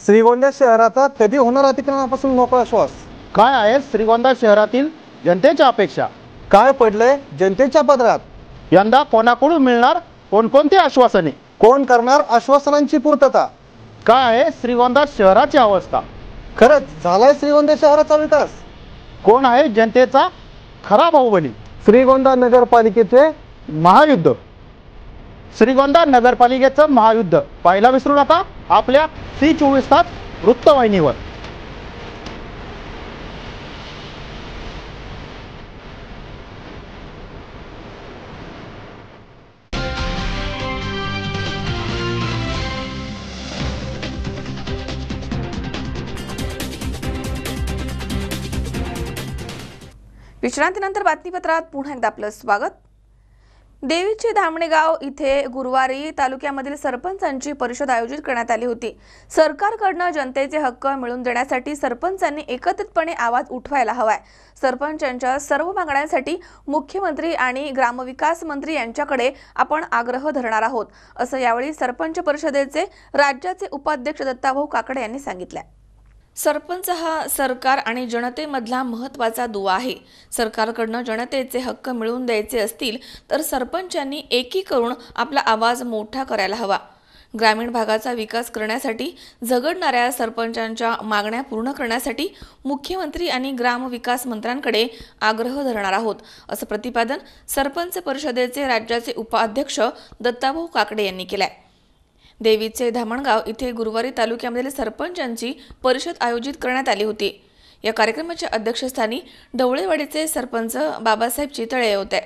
श्रीगोंदा शहराचा कधी होणार अतिक्रमणापासून मोकळा श्वास? काय आहे श्रीगोंदा शहरातील जनतेच्या अपेक्षा? काय पडलंय जनतेच्या पदरात? यंदा कोणाकडून मिळणार कोणकोणती आश्वासने? कोण करणार आश्वासनांची पूर्तता? काय आहे श्रीगोंदा शहराची अवस्था? खरंच झालाय श्रीगोंदा शहराचा विकास? कोण आहे जनतेचा खरा बाहुबली? श्रीगोंदा नगरपालिकेचे महायुद्ध. श्रीगोंदा नगरपालिकेचं महायुद्ध पाहायला विसरू नका आपल्या C24 तास वृत्तवाहिनीवर. विश्रांतीनंतर बातमीपत्रात पुन्हा एकदा आपलं स्वागत. देवीचे धामणेगाव इथे गुरुवारी तालुक्यामधील सरपंचांची परिषद आयोजित करण्यात आली होती. सरकारकडनं जनतेचे हक्क मिळवून देण्यासाठी सरपंचांनी एकत्रितपणे आवाज उठवायला हवाय. सरपंचांच्या सर्व मागण्यांसाठी मुख्यमंत्री आणि ग्रामविकास मंत्री यांच्याकडे आपण आग्रह धरणार आहोत, असं यावेळी सरपंच परिषदेचे राज्याचे उपाध्यक्ष दत्ताभाऊ काकडे यांनी सांगितलं. सरपंच हा सरकार आणि जनतेमधला महत्त्वाचा दुवा आहे. सरकारकडनं जनतेचे हक्क मिळवून द्यायचे असतील तर सरपंचांनी एकी करून आपला आवाज मोठा करायला हवा. ग्रामीण भागाचा विकास करण्यासाठी झगडणाऱ्या सरपंचांच्या मागण्या पूर्ण करण्यासाठी मुख्यमंत्री आणि ग्रामविकास मंत्र्यांकडे आग्रह धरणार आहोत, असं प्रतिपादन सरपंच परिषदेचे राज्याचे उपाध्यक्ष दत्ताभाऊ काकडे यांनी केलंय. देवीचे धामणगाव इथे गुरुवारी तालुक्यामधील सरपंचांची परिषद आयोजित करण्यात आली होती. या कार्यक्रमाच्या अध्यक्षस्थानी ढवळेवाडीचे सरपंच बाबासाहेब चितळे होते.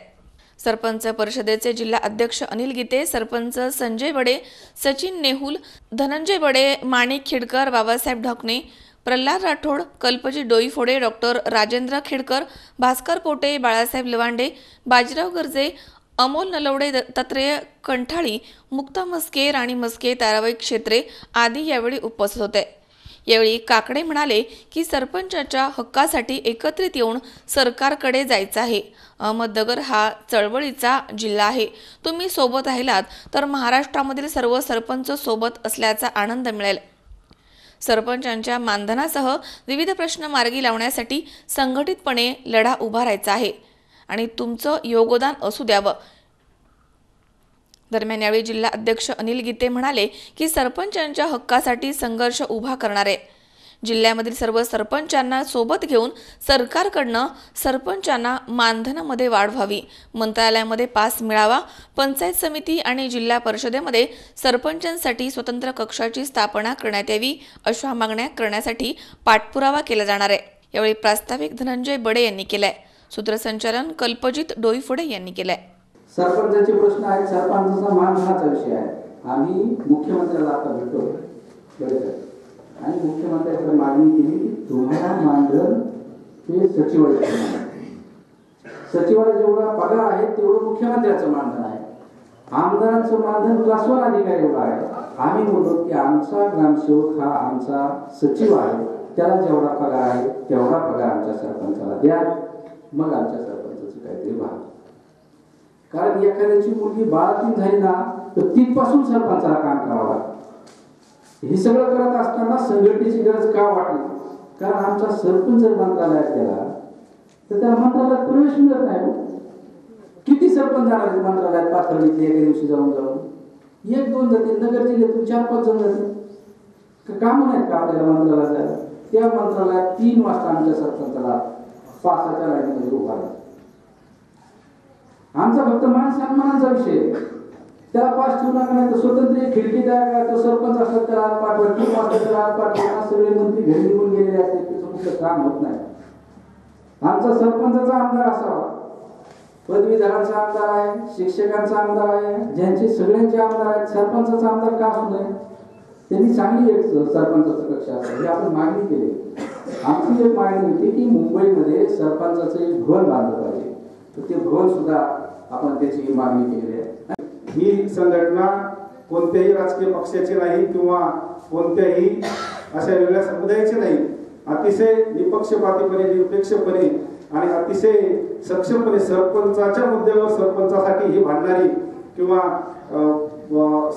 सरपंच परिषदेचे जिल्हा अध्यक्ष अनिल गीते, सरपंच संजय बडे, सचिन नेहुल, धनंजय बडे, माणिक खेडकर, बाबासाहेब ढाकणे, प्रल्हाद राठोड, कल्पजी डोईफोडे, डॉक्टर राजेंद्र खेडकर, भास्कर पोटे, बाळासाहेब लवांडे, बाजीराव गर्जे, अमोल नलवडे, दत्तात्रेय कंठाळी, मुक्ता मस्के, राणी मस्के, ताराबाई क्षेत्रे आदी यावेळी उपस्थित होते. यावेळी काकडे म्हणाले की सरपंचाच्या हक्कासाठी एकत्रित येऊन सरकारकडे जायचं आहे. अहमदनगर हा चळवळीचा जिल्हा आहे. तुम्ही सोबत राहिलात तर महाराष्ट्रामधील सर्व सरपंच सोबत असल्याचा आनंद मिळेल. सरपंचांच्या मानधनासह विविध प्रश्न मार्गी लावण्यासाठी संघटितपणे लढा उभारायचा आहे आणि तुमचं योगदान असू द्यावं. दरम्यान यावेळी जिल्हा अध्यक्ष अनिल गीते म्हणाले की सरपंचांच्या हक्कासाठी संघर्ष उभा करणार आहे. जिल्ह्यामधील सर्व सरपंचांना सोबत घेऊन सरकारकडनं सरपंचांना मानधनामध्ये वाढ व्हावी, मंत्रालयामध्ये पास मिळावा, पंचायत समिती आणि जिल्हा परिषदेमध्ये सरपंचांसाठी स्वतंत्र कक्षाची स्थापना करण्यात यावी अशा मागण्या करण्यासाठी पाठपुरावा केला जाणार आहे. यावेळी प्रास्ताविक धनंजय बडे यांनी केलंय. सूत्रसंचालन कल्पजित डोईफोडे यांनी केलंय. सरपंचाचे प्रश्न आहेत. सरपंचाचा मानधनाचा विषय आहे. आम्ही मुख्यमंत्र्याला आता भेटतो आणि मुख्यमंत्र्यांकडे मागणी केली की तुम्हाला मानधन हे सचिवालयाचं सचिवालय जेवढा पगार आहे तेवढं मुख्यमंत्र्याचं मानधन आहे. आमदारांचं मानधन क्लास 1 अधिकारी एवढं आहे. आम्ही बोलतो की आमचा ग्रामसेवक हा आमचा सचिव आहे, त्याला जेवढा पगार आहे तेवढा पगार आमच्या सरपंचाला द्या, मग आमच्या सरपंचाचं काहीतरी भाग. कारण एखाद्याची मुलगी 12-3 झाली ना तर तिथपासून सरपंचाला काम करावं लागतं. हे सगळं करत असताना संघटनेची गरज का वाटली? कारण आमचा सरपंच जर मंत्रालयात गेला तर त्या मंत्रालयात प्रवेश मिळत नाही. किती सरपंच जाणार मंत्रालयात पाथर्डीतले एका दिवशी जाऊन 1-2 जाते, नगर जिल्ह्यातून 4-5 जण जाते. काम नाहीत का आपल्याला मंत्रालयात जायला? त्या मंत्रालयात 3 वाजता आमच्या सरपंचाला पासाच्या लाईनीमध्ये उभा राहा. आमचा फक्त मान सन्मानाचा विषय, त्याला पास ठेवू नका, नाही तर स्वतंत्र खिडकी तयार करा. तो सरपंच असतात त्याला आज पाठवा, 3 वाजता त्याला आज पाठवा. सगळे मंत्री घरी निघून गेलेले असते, त्याचं कुठलं काम होत नाही. आमचा सरपंचाचा आमदार असावा, पदवीधरांचा आमदार आहे, शिक्षकांचा आमदार आहे, ज्यांचे सगळ्यांचे आमदार आहेत. सरपंचाचा आमदार का असू नये? त्यांनी चांगली एक सरपंचाचं कक्ष असावं ही आपण मागणी केली. आमची एक मागणी होती की मुंबईमध्ये सरपंचाचं एक भवन बांधलं पाहिजे, तर ते भवन सुद्धा आपण त्याची मागणी केलेली आहे. ही संघटना कोणत्याही राजकीय पक्षाची नाही किंवा कोणत्याही अशा वेगळ्या समुदायाची नाही. अतिशय निपक्षपातीपणे, निरपेक्षपणे आणि अतिशय सक्षमपणे सरपंचाच्या मुद्द्यावर, सरपंचासाठी ही भांडणारी किंवा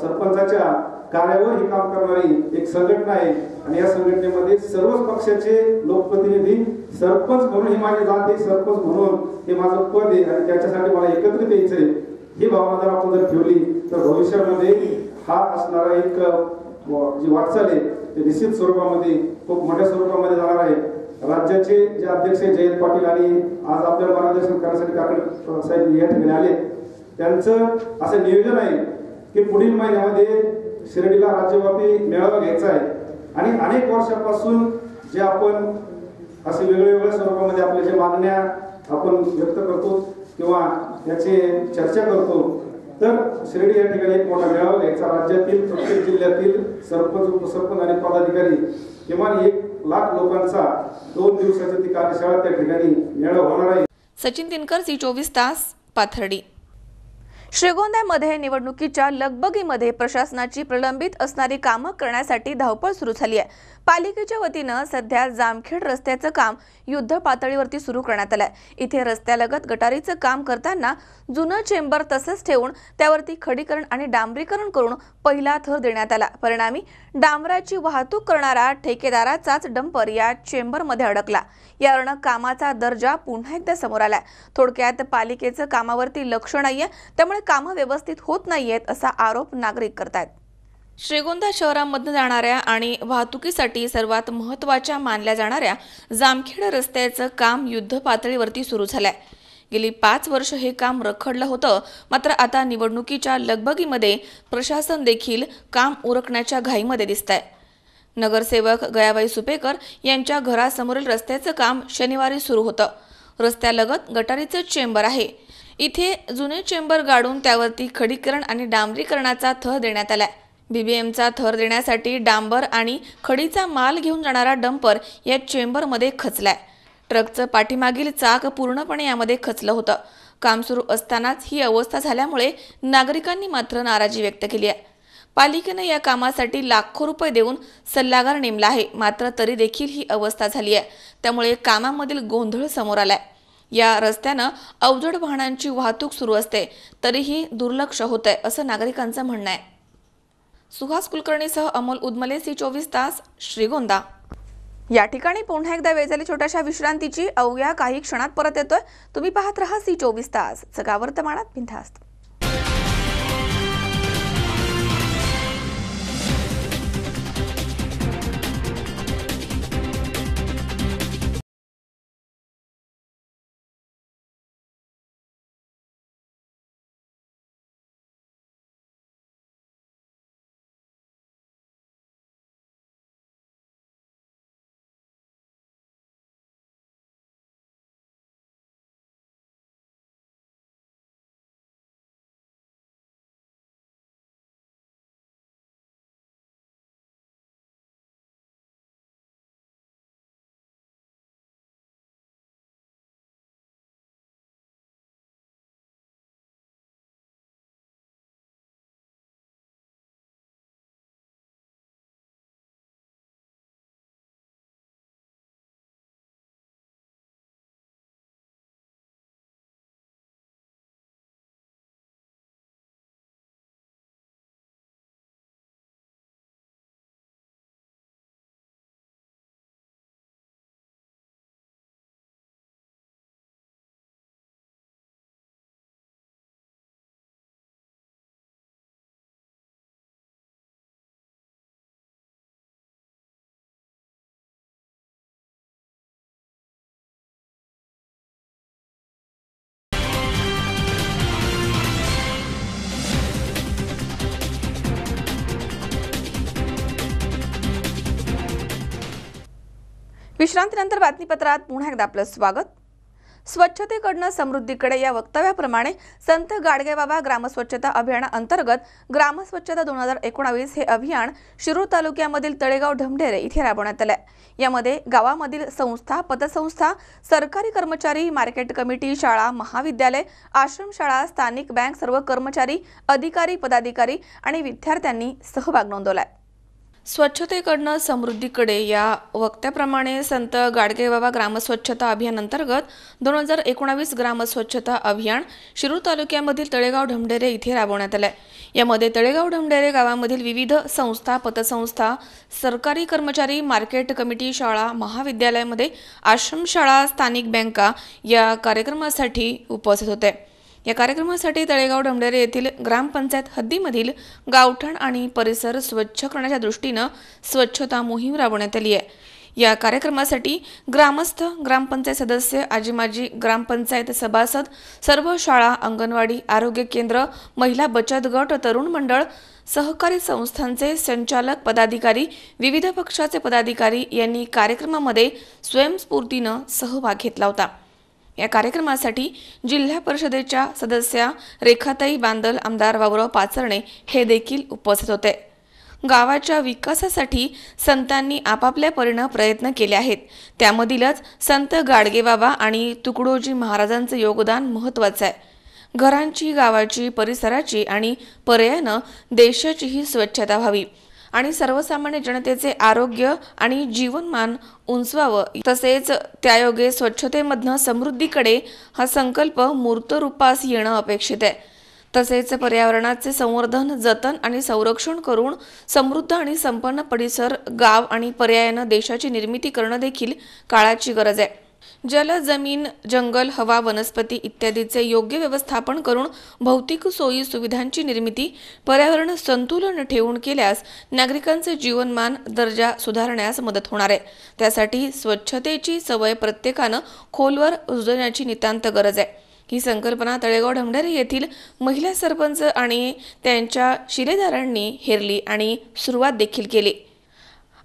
सरपंचाच्या कार्यावर हे काम करणारी एक संघटना आहे आणि या संघटनेमध्ये सर्वच पक्षाचे लोकप्रतिनिधी सरपंच म्हणून ही माझी जात आहे, सरपंच म्हणून हे माझं पद आहे आणि त्याच्यासाठी मला एकत्रित यायचंय ही भावना जर आपण जर ठेवली तर भविष्यामध्ये हा असणारा एक जी वाटचाल आहे ते निश्चित स्वरूपामध्ये खूप मोठ्या स्वरूपामध्ये जाणार आहे. राज्याचे जे अध्यक्ष जयंत पाटील आणि आज आपल्याला मार्गदर्शन करण्यासाठी काकड साहेब या ठिकाणी आले, त्यांचं असं नियोजन आहे की पुढील महिन्यामध्ये शिर्डीला राज्यव्यापी मेळावा घ्यायचा आहे आणि अनेक वर्षापासून जे आपण असे वेगवेगळ्या स्वरूपामध्ये आपल्या ज्या मागण्या आपण व्यक्त करतो किंवा त्याची चर्चा करतो, तर शिर्डी या ठिकाणी एक मोठा मेळावा घ्यायचा. राज्यातील प्रत्येक जिल्ह्यातील सरपंच, उपसरपंच आणि पदाधिकारी किमान 1,00,000 लोकांचा 2 दिवसाची ती कार्यशाळा त्या ठिकाणी मेळावा होणार आहे. सचिन तिनकर, सी24 तास, पाथर्डी. श्रीगोंद्यामध्ये निवडणुकीच्या लगबगीमध्ये प्रशासनाची प्रलंबित असणारी कामं करण्यासाठी धावपळ सुरू झाली आहे. पालिकेच्या वतीनं सध्या जामखेड रस्त्याचं काम युद्ध पातळीवरती सुरू करण्यात आलंय. इथे रस्त्यालगत गटारीचं काम करताना जुनं चेंबर तसंच ठेवून त्यावरती खडीकरण आणि डांबरीकरण करून पहिला थर देण्यात आला. परिणामी डांबराची वाहतूक करणारा ठेकेदाराचाच डंपर या चेंबरमध्ये अडकला. यावरून कामाचा दर्जा पुन्हा एकदा समोर आलाय. थोडक्यात पालिकेचं कामावरती लक्ष नाहीये, त्यामुळे कामं व्यवस्थित होत नाहीयेत असा आरोप नागरिक करतायत. श्रीगोंदा शहरामधून जाणाऱ्या आणि वाहतुकीसाठी सर्वात महत्त्वाच्या मानल्या जाणाऱ्या जामखेड रस्त्याचं काम युद्ध पातळीवरती सुरू झालंय. गेली 5 वर्ष हे काम रखडलं होतं, मात्र आता निवडणुकीच्या लगबगीमध्ये प्रशासन देखील काम उरकण्याच्या घाईमध्ये दिसतंय. नगरसेवक गयाबाई सुपेकर यांच्या घरासमोरील रस्त्याचं काम शनिवारी सुरू होतं. रस्त्यालगत गटारीचं चेंबर आहे. इथे जुने चेंबर गाडून त्यावरती खडीकरण आणि डांबरीकरणाचा थर देण्यात आलाय. बीबीएमचा थर देण्यासाठी डांबर आणि खडीचा माल घेऊन जाणारा डंपर या चेंबरमध्ये खचलाय. ट्रकचं पाठीमागील चाक पूर्णपणे यामध्ये खचलं होतं. काम सुरू असतानाच ही अवस्था झाल्यामुळे नागरिकांनी मात्र नाराजी व्यक्त केली आहे. पालिकेने या कामासाठी लाखो रुपये देऊन सल्लागार नेमला आहे, मात्र तरी देखील ही अवस्था झाली आहे. त्यामुळे कामामधील गोंधळ समोर आलाय. या रस्त्यानं अवजड वाहनांची वाहतूक सुरू असते, तरीही दुर्लक्ष होतंय असं नागरिकांचं म्हणणं आहे. सुहास कुलकर्णीसह अमोल उदमले, सी24 तास, श्रीगोंदा. या ठिकाणी पुन्हा एकदा वेळ झाली छोट्याशा विश्रांतीची. अवघ्या काही क्षणात परत येतोय. तुम्ही पाहत रहा सी24 तास, जगा वर्तमानात बिनधास्त. विश्रांतीनंतर बातमीपत्रात पुन्हा एकदा आपलं स्वागत. स्वच्छतेकडनं समृद्धीकडे या वक्तव्याप्रमाणे संत गाडगेबाबा ग्रामस्वच्छता अभियानाअंतर्गत ग्रामस्वच्छता 2019 हे अभियान शिरूर तालुक्यामधील तळेगाव ढमढेरे इथे राबवण्यात आले. यामध्ये गावामधील संस्था, पतसंस्था, सरकारी कर्मचारी, मार्केट कमिटी, शाळा, महाविद्यालय, आश्रमशाळा, स्थानिक बँक, सर्व कर्मचारी, अधिकारी, पदाधिकारी आणि विद्यार्थ्यांनी सहभाग नोंदवलाय. स्वच्छतेकडनं समृद्धीकडे या वक्त्याप्रमाणे संत गाडगेबाबा ग्रामस्वच्छता अभियान अंतर्गत 2019 ग्रामस्वच्छता अभियान शिरूर तालुक्यामधील तळेगाव ढमढेरे इथे राबवण्यात आले। यामध्ये तळेगाव ढमढेरे गावामधील विविध संस्था, पतसंस्था, सरकारी कर्मचारी, मार्केट कमिटी, शाळा, महाविद्यालयामध्ये आश्रमशाळा, स्थानिक बँका या कार्यक्रमासाठी उपस्थित होते। या कार्यक्रमासाठी तळेगाव ढमढेरे येथील ग्रामपंचायत हद्दीमधील गावठाण आणि परिसर स्वच्छ करण्याच्या दृष्टीने स्वच्छता मोहीम राबवण्यात आली आहे। या कार्यक्रमासाठी ग्रामस्थ, ग्रामपंचायत सदस्य, आजी-माजी ग्रामपंचायत सभासद, सर्व शाळा, अंगणवाडी, आरोग्य केंद्र, महिला बचत गट, तरुण मंडळ, सहकारी संस्थांचे संचालक, पदाधिकारी, विविध पक्षाचे पदाधिकारी यांनी कार्यक्रमामध्ये स्वयंस्फूर्तीने सहभाग घेतला होता। या कार्यक्रमासाठी जिल्हा परिषदेच्या सदस्या रेखाताई बांदल, आमदार वावराव पाचरणे हे देखील उपस्थित होते। गावाच्या विकासासाठी संतांनी आपापल्या परीने प्रयत्न केले आहेत। त्यामधीलच संत गाडगेबाबा आणि तुकडोजी महाराजांचं योगदान महत्त्वाचं आहे। घरांची, गावाची, परिसराची आणि पर्यायाने देशाचीही स्वच्छता व्हावी आणि सर्वसामान्य जनतेचे आरोग्य आणि जीवनमान उंचवावं, तसेच त्यायोगे स्वच्छतेमधनं समृद्धीकडे हा संकल्प मूर्त रूपास येणं अपेक्षित आहे। तसेच पर्यावरणाचे संवर्धन, जतन आणि संरक्षण करून समृद्ध आणि संपन्न परिसर, गाव आणि पर्यायाने देशाची निर्मिती करणं देखील काळाची गरज आहे। जल, जमीन, जंगल, हवा, वनस्पती इत्यादीचे योग्य व्यवस्थापन करून भौतिक सोयी सुविधांची निर्मिती, पर्यावरण संतुलन ठेवून केल्यास नागरिकांचे जीवनमान, दर्जा सुधारण्यास मदत होणार आहे। त्यासाठी स्वच्छतेची सवय प्रत्येकाने खोलवर रुजवण्याची नितांत गरज आहे। ही संकल्पना तळेगाव ढमढेरे येथील महिला सरपंच आणि त्यांच्या शिलेदारांनी हेरली आणि सुरुवात देखील केली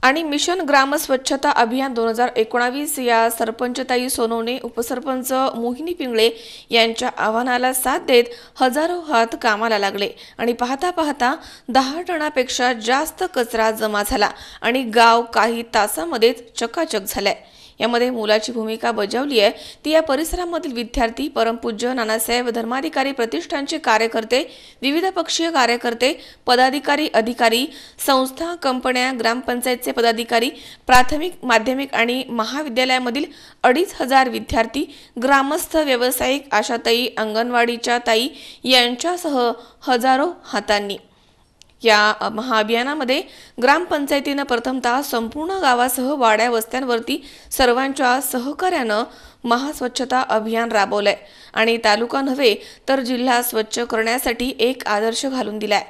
आणि मिशन ग्राम स्वच्छता अभियान 2019 या सरपंचताई सोनवणे, उपसरपंच मोहिनी पिंगळे यांच्या आव्हानाला साथ देत हजारो हात कामाला लागले आणि पाहता पाहता 10 टनापेक्षा जास्त कचरा जमा झाला आणि गाव काही तासामध्येच चकाचक झालाय। यामध्ये मुलाची भूमिका बजावली आहे ती या परिसरामधील विद्यार्थी, परमपूज्य नानासाहेब धर्माधिकारी प्रतिष्ठानचे कार्यकर्ते, विविध पक्षीय कार्यकर्ते, पदाधिकारी, अधिकारी, संस्था, कंपन्या, ग्रामपंचायतचे पदाधिकारी, प्राथमिक, माध्यमिक आणि महाविद्यालयामधील 2500 विद्यार्थी, ग्रामस्थ, व्यावसायिक, आशाताई, अंगणवाडीच्या ताई यांच्यासह हजारो हातांनी या महाअभियानामध्ये ग्रामपंचायतीने प्रथमतः संपूर्ण गावासह वाड्या वस्त्यांवरती सर्वांच्या सहकार्यानं महास्वच्छता अभियान राबवलंय आणि तालुका नव्हे तर जिल्हा स्वच्छ करण्यासाठी एक आदर्श घालून दिलाय।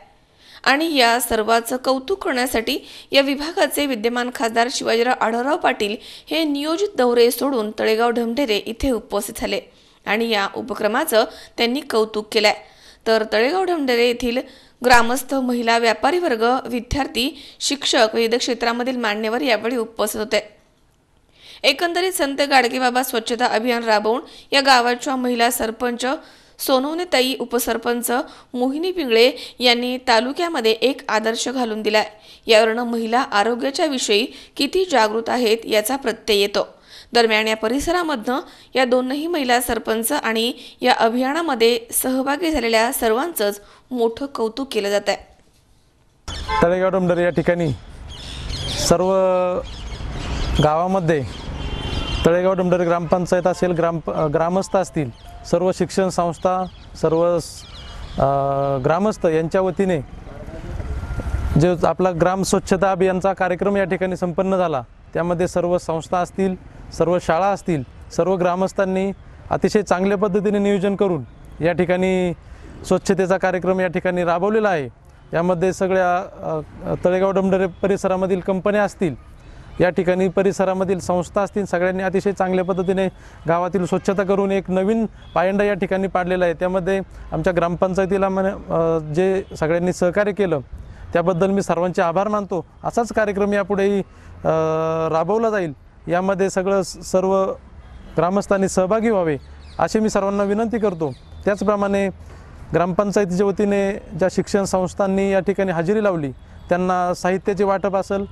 आणि या सर्वांचं कौतुक करण्यासाठी या विभागाचे विद्यमान खासदार शिवाजीराव आढळराव पाटील हे नियोजित दौरे सोडून तळेगाव ढमढेरे इथे उपस्थित झाले आणि या उपक्रमाचं त्यांनी कौतुक केलंय। तर तळेगाव ढमढेरे येथील ग्रामस्थ, महिला, व्यापारी वर्ग, विद्यार्थी, शिक्षक, विविध क्षेत्रामधील मान्यवर यावेळी उपस्थित होते। एकंदरीत संत गाडगेबाबा स्वच्छता अभियान राबवून या गावाच्या महिला सरपंच सोनवणेताई, उपसरपंच मोहिनी पिंगळे यांनी तालुक्यामध्ये एक आदर्श घालून दिलाय। यावरून महिला आरोग्याच्या विषयी किती जागृत आहेत याचा प्रत्यय येतो। दरम्यान या परिसरामधनं या दोनही महिला सरपंच आणि या अभियानामध्ये सहभागी झालेल्या सर्वांचंच मोठं कौतुक केलं जात आहे। तळेगाव ढमढेरे या ठिकाणी सर्व गावामध्ये तळेगाव ढमढेरे ग्रामपंचायत असेल, ग्रामस्थ असतील, सर्व शिक्षण संस्था, सर्व ग्रामस्थ यांच्या वतीने जे आपला ग्राम स्वच्छता अभियानचा कार्यक्रम या ठिकाणी संपन्न झाला, त्यामध्ये सर्व संस्था असतील, सर्व शाळा असतील, सर्व ग्रामस्थांनी अतिशय चांगल्या पद्धतीने नियोजन करून या ठिकाणी स्वच्छतेचा कार्यक्रम या ठिकाणी राबवलेला आहे। यामध्ये सगळ्या तळेगाव ढमढेरे परिसरामधील कंपन्या असतील, या ठिकाणी परिसरामधील संस्था असतील, सगळ्यांनी अतिशय चांगल्या पद्धतीने गावातील स्वच्छता करून एक नवीन पायंडा या ठिकाणी पाडलेला आहे। त्यामध्ये आमच्या ग्रामपंचायतीला जे सगळ्यांनी सहकार्य केलं त्याबद्दल मी सर्वांचे आभार मानतो। असाच कार्यक्रम यापुढेही राबवला जाईल, यामध्ये सर्व ग्रामस्थांनी सहभागी व्हावे अशी मी सर्वांना विनंती करतो। त्याचप्रमाणे ग्रामपंचायतीच्या वतीने ज्या शिक्षण संस्थांनी या ठिकाणी हजेरी लावली त्यांना साहित्याचे वाटप असेल,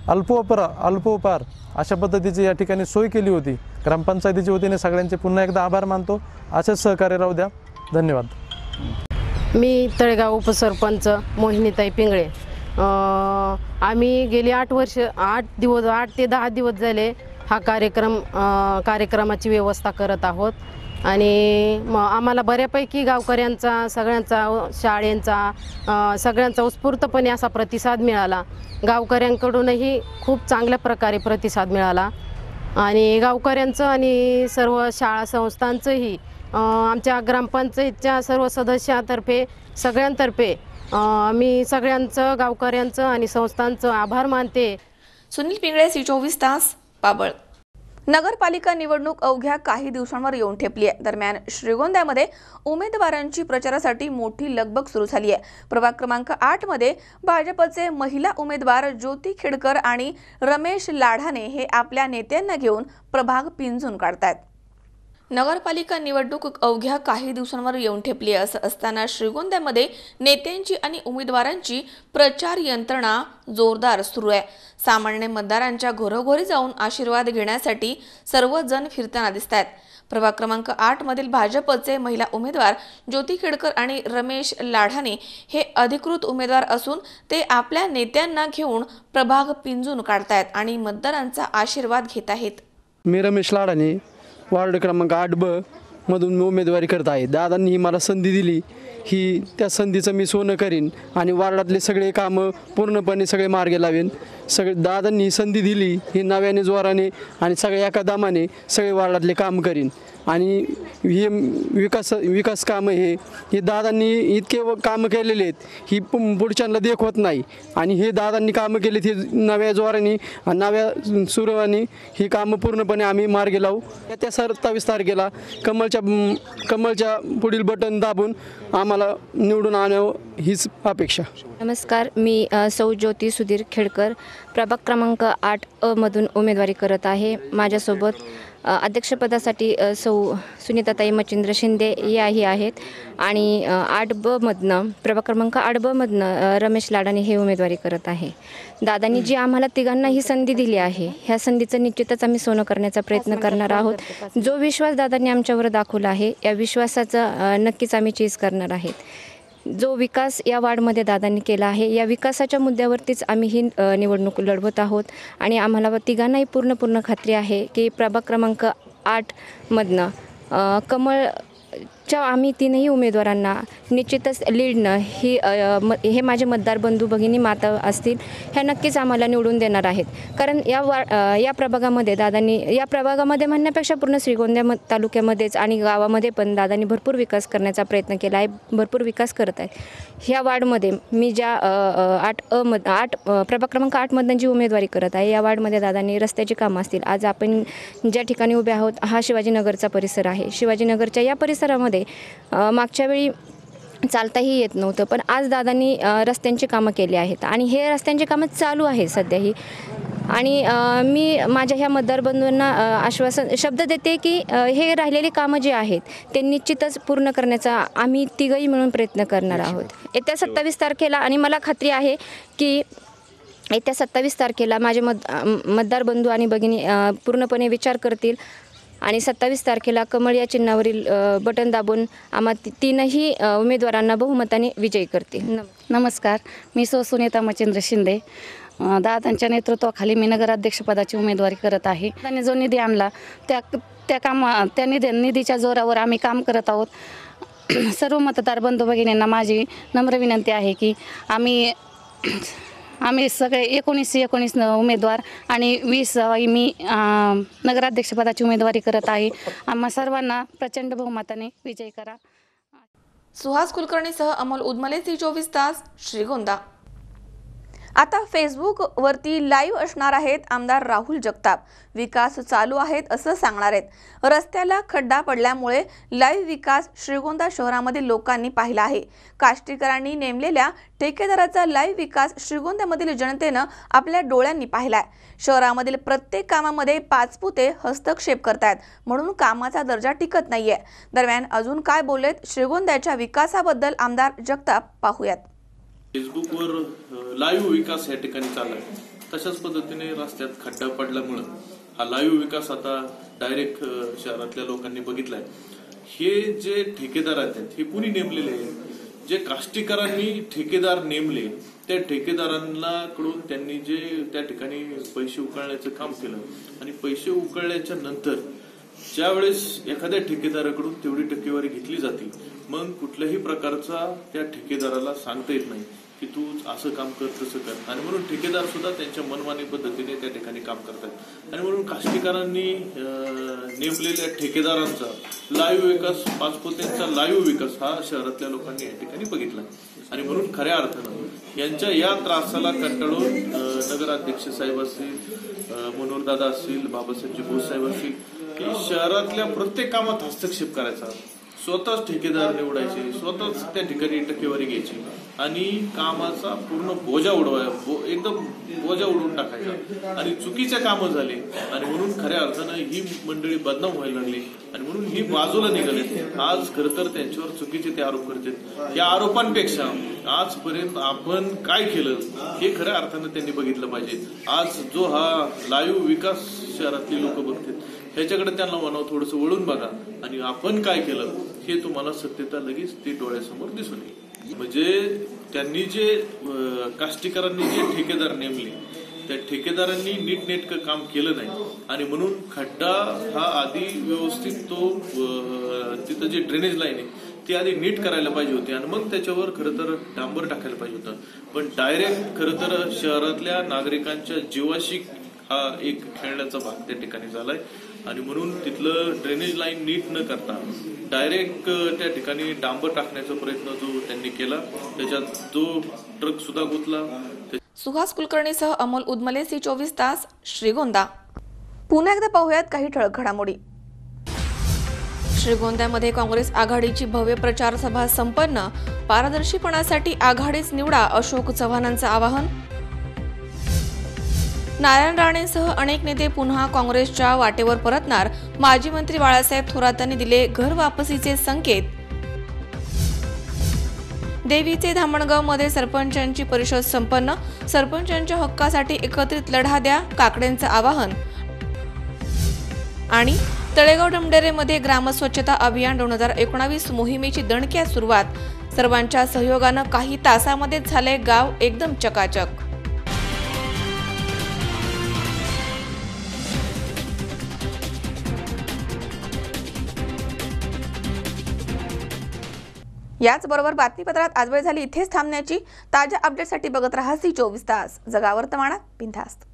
अल्पोपहार अशा पद्धतीची या ठिकाणी सोय केली होती। ग्रामपंचायतीच्या वतीने सगळ्यांचे पुन्हा एकदा आभार मानतो। असेच सहकार्य राहू द्या। धन्यवाद। मी तळेगाव उपसरपंच मोहिनीताई पिंगळे आम्ही गेली 8 ते 10 दिवस झाले हा कार्यक्रमाची व्यवस्था करत आहोत आणि आम्हाला बऱ्यापैकी गावकऱ्यांचा, सगळ्यांचा, शाळेंचा, सगळ्यांचा उत्स्फूर्तपणे असा प्रतिसाद मिळाला. गावकऱ्यांकडूनही खूप चांगल्या प्रकारे प्रतिसाद मिळाला आणि गावकऱ्यांचं आणि सर्व शाळा संस्थांचंही आमच्या ग्रामपंचायतच्या सर्व सदस्यांतर्फे सगळ्यांतर्फे मी सगळ्यांचं, गावकऱ्यांचं आणि संस्थांचं आभार मानते. सुनील पिंगळे, C24 तास, पाबळ. नगरपालिका निवडणूक अवघ्या काही दिवसांवर येऊन ठेपली आहे. दरम्यान श्रीगोंद्यामध्ये उमेदवारांची प्रचारासाठी मोठी लगबग सुरू झाली आहे. प्रभाग क्रमांक 8 मध्ये भाजपचे महिला उमेदवार ज्योती खेडकर आणि रमेश लाढाने हे आपल्या नेत्यांना घेऊन प्रभाग पिंजून काढतायत. नगरपालिका निवडणूक अवघ्या काही दिवसांवर येऊन ठेपली असं असताना श्रीगोंद्यामध्ये नेत्यांची आणि उमेदवारांची प्रचार यंत्रणा जोरदार सुरू आहे. सामान्य मतदारांच्या घरोघरी जाऊन आशीर्वाद घेण्यासाठी सर्वजण फिरताना दिसतात. प्रभाग क्रमांक 8 मधील भाजपचे महिला उमेदवार ज्योती खेडकर आणि रमेश लाढाने हे अधिकृत उमेदवार असून ते आपल्या नेत्यांना घेऊन प्रभाग पिंजून काढतायत आणि मतदारांचा आशीर्वाद घेत आहेत. मी रमेश लाढाने वार्ड क्रमांक 8B मधून उमेदवारी करत आहे. दादांनी ही मला संधी दिली, ही त्या संधीचं मी सोनं करीन आणि वार्डातले सगळे कामं पूर्णपणे सगळे मार्गे लावेन. दादांनी ही संधी दिली, ही नव्याने जोराने आणि सगळ्या एका दामाने सगळे वार्डातले काम करीन आणि हे विकास कामं हे दादांनी इतके कामं केलेले आहेत, ही पुढच्यांना देखवत नाही आणि हे दादांनी कामं केलेत, हे नव्या जोराने नव्या सुरुवाने ही कामं पूर्णपणे आम्ही मार्गे लावू. त्या 27 तारखेला कमळच्या पुढील बटन दाबून आम्हाला निवडून आणावं हीच अपेक्षा. नमस्कार, मी सौ ज्योती सुधीर खेडकर प्रभाग क्रमांक 8A मधून उमेदवारी करत आहे. माझ्यासोबत अध्यक्षपदासाठी सौ सुनीताताई मच्छिंद्र शिंदे याही आहेत आणि 8B मधनं प्रभाग क्रमांक 8B मधनं रमेश लाडाने हे उमेदवारी करत आहे. दादांनी जी आम्हाला तिघांना ही संधी दिली आहे, ह्या संधीचं निश्चितच आम्ही सोनं करण्याचा प्रयत्न करणार आहोत. जो विश्वास दादांनी आमच्यावर दाखवला आहे, या विश्वासाचा नक्कीच आम्ही चीज करणार आहेत. जो विकास या वार्डमध्ये दादांनी केला आहे, या विकासाच्या मुद्द्यावरतीच आम्ही ही निवडणूक लढवत आहोत आणि आम्हाला तिघांनाही पूर्ण खात्री आहे की प्रभाग क्रमांक 8 मधनं कमळच्या आम्ही तीनही उमेदवारांना निश्चितच लीडनं हे माझे मतदार बंधू भगिनी माता असतील, ह्या नक्कीच आम्हाला निवडून देणार आहेत. कारण या प्रभागामध्ये दादांनी, या प्रभागामध्ये म्हणण्यापेक्षा पूर्ण श्रीगोंद्या तालुक्यामध्येच आणि गावामध्ये पण दादांनी भरपूर विकास करण्याचा प्रयत्न केला आहे, भरपूर विकास करत आहेत. ह्या वार्डमध्ये मी ज्या प्रभाग क्रमांक 8 मधनं जी उमेदवारी करत आहे, या वार्डमध्ये दादांनी रस्त्याची कामं असतील. आज आपण ज्या ठिकाणी उभे आहोत हा शिवाजीनगरचा परिसर आहे. शिवाजीनगरच्या या परिसरामध्ये मागच्या वेळी चालताही येत नव्हतं, पण आज दादांनी रस्त्यांची कामं केली आहेत आणि हे रस्त्यांची कामं चालू आहे सध्याही. आणि मी माझ्या ह्या मतदार बंधूंना शब्द देते की हे राहिलेली कामं जी आहेत ते निश्चितच पूर्ण करण्याचा आम्ही तिघंही मिळून प्रयत्न करणार आहोत. येत्या 27 तारखेला आणि मला खात्री आहे की येत्या 27 तारखेला माझे मतदार बंधू आणि भगिनी पूर्णपणे विचार करतील आणि 27 तारखेला कमळ या चिन्हावरील बटन दाबून आम्हा तीनही उमेदवारांना बहुमताने विजयी करतील. नमस्कार, मी सुनीता मच्छिंद्र शिंदे. दादांच्या नेतृत्वाखाली मी नगराध्यक्षपदाची उमेदवारी करत आहे. त्यांनी जो निधी आणला त्या निधीच्या जोरावर आम्ही काम करत आहोत. सर्व मतदार बंधू भगिनींना माझी नम्र विनंती आहे की आम्ही सगळे 19 उमेदवार आणि 20 मी नगराध्यक्षपदाची उमेदवारी करत आहे. आम्हा सर्वांना प्रचंड बहुमताने विजयी करा. सुहास कुलकर्णीसह अमोल उदमले, C24 तास, श्रीगोंदा. आता फेसबुक वरती लाईव्ह असणार आहेत आमदार राहुल जगताप. विकास चालू आहेत असं सांगणार आहेत. रस्त्याला खड्डा पडल्यामुळे लाईव्ह विकास श्रीगोंदा शहरामधील लोकांनी पाहिला आहे. काष्टीकरांनी नेमलेल्या ठेकेदाराचा लाईव्ह विकास श्रीगोंद्यामधील जनतेनं आपल्या डोळ्यांनी पाहिलाय. शहरामधील प्रत्येक कामामध्ये पाचपुते हस्तक्षेप करतायत, म्हणून कामाचा दर्जा टिकत नाहीये. दरम्यान अजून काय बोललेत श्रीगोंद्याच्या विकासाबद्दल आमदार जगताप, पाहूयात. फेसबुकवर लाईव्ह विकास या ठिकाणी चाललाय. तशाच पद्धतीने रस्त्यात खड्डा पडल्यामुळं हा लाईव्ह विकास आता डायरेक्ट शहरातल्या लोकांनी बघितलाय. हे जे ठेकेदार आहेत हे कुणी नेमलेले आहेत? जे काष्टीकरांनी ठेकेदार नेमले त्या ठेकेदारांना कडून त्यांनी जे त्या ठिकाणी पैसे उकळण्याचं काम केलं आणि पैसे उकळल्याच्या नंतर ज्या वेळेस एखाद्या ठेकेदाराकडून तेवढी टक्केवारी घेतली जाते, मग कुठल्याही प्रकारचा त्या ठेकेदाराला सांगता येत नाही की तू असं काम कर तसं कर, आणि म्हणून ठेकेदार सुद्धा त्यांच्या मनमानी पद्धतीने त्या ठिकाणी काम करतात. आणि म्हणून काष्टीकरांनी नेमलेल्या ठेकेदारांचा लाईव्ह विकास, पाचपोत्यांचा लाईव्ह विकास हा शहरातल्या लोकांनी या ठिकाणी बघितला. आणि म्हणून खऱ्या अर्थानं यांच्या या त्रासाला कंटाळून नगराध्यक्ष साहेब असतील, मनोहरदादा असतील, बाबासाहेबजी बोस साहेब असतील, की शहरातल्या प्रत्येक कामात हस्तक्षेप करायचा, स्वतःच ठेकेदार निवडायचे, स्वतःच त्या ठिकाणी टक्केवारी घ्यायची आणि कामाचा पूर्ण बोजा एकदम बोजा उडवून टाकायचा आणि चुकीचे कामं झाले. आणि म्हणून खऱ्या अर्थानं ही मंडळी बदनाम व्हायला लागली आणि म्हणून ही बाजूला निघाले. आज खरं तर त्यांच्यावर चुकीचे ते आरोप करतात. या आरोपांपेक्षा आजपर्यंत आपण काय केलं हे खऱ्या अर्थानं त्यांनी बघितलं पाहिजे. आज जो हा लाईव्ह विकास शहरातली लोक बघतात ह्याच्याकडे त्यांना म्हणावं थोडंसं वळून बघा आणि आपण काय केलं हे तुम्हाला सत्यता लगेच ती डोळ्यासमोर दिसून येईल. म्हणजे त्यांनी जे काष्टीकरांनी जे ठेकेदार नेमले त्या ठेकेदारांनी नीटनेटकं काम केलं नाही आणि म्हणून खड्डा हा आधी व्यवस्थित तो तिथं जे ड्रेनेज लाईन आहे ती आधी नीट करायला पाहिजे होती आणि मग त्याच्यावर खरं तर डांबर टाकायला पाहिजे होतं. पण डायरेक्ट खरं तर शहरातल्या नागरिकांच्या जीवाशी हा एक खेळण्याचा भाग त्या ठिकाणी झालाय आणि म्हणून तिथलं ड्रेनेज लाईन नीट न करता डायरेक्ट त्या ठिकाणी डांबर टाकण्याचा प्रयत्न जो त्यांनी केला त्याच्यात जो ट्रक सुद्धा गुंतला. सुहास कुलकर्णीसह अमोल उदमले, C24 तास, श्रीगोंदा. पुन्हा एकदा पाहूयात काही ठळक घडामोडी. श्रीगोंद्यामध्ये काँग्रेस आघाडीची भव्य प्रचार सभा संपन्न. पारदर्शीपणासाठी आघाडीच निवडा, अशोक चव्हाणांचं आवाहन. नारायण राणेंसह अनेक नेते पुन्हा काँग्रेसच्या वाटेवर परतणार. माजी मंत्री बाळासाहेब थोरातांनी दिले घर वापसीचे संकेत. देवीचे धामणगावमध्ये सरपंचांची परिषद संपन्न. सरपंचांच्या हक्कासाठी एकत्रित लढा द्या, काकडेंचं आवाहन. आणि तळेगाव डमडेरेमध्ये ग्रामस्वच्छता अभियान 2019 मोहिमेची दणक्यात सुरुवात. सर्वांच्या सहयोगानं काही तासामध्येच झाले गाव एकदम चकाचक. याचबरोबर बातमीपत्रात आज वेळ झाली इथेच थांबण्याची. ताज्या अपडेटसाठी बघत रहा C24 तास. जगा वर्तमानात बिनधास्त.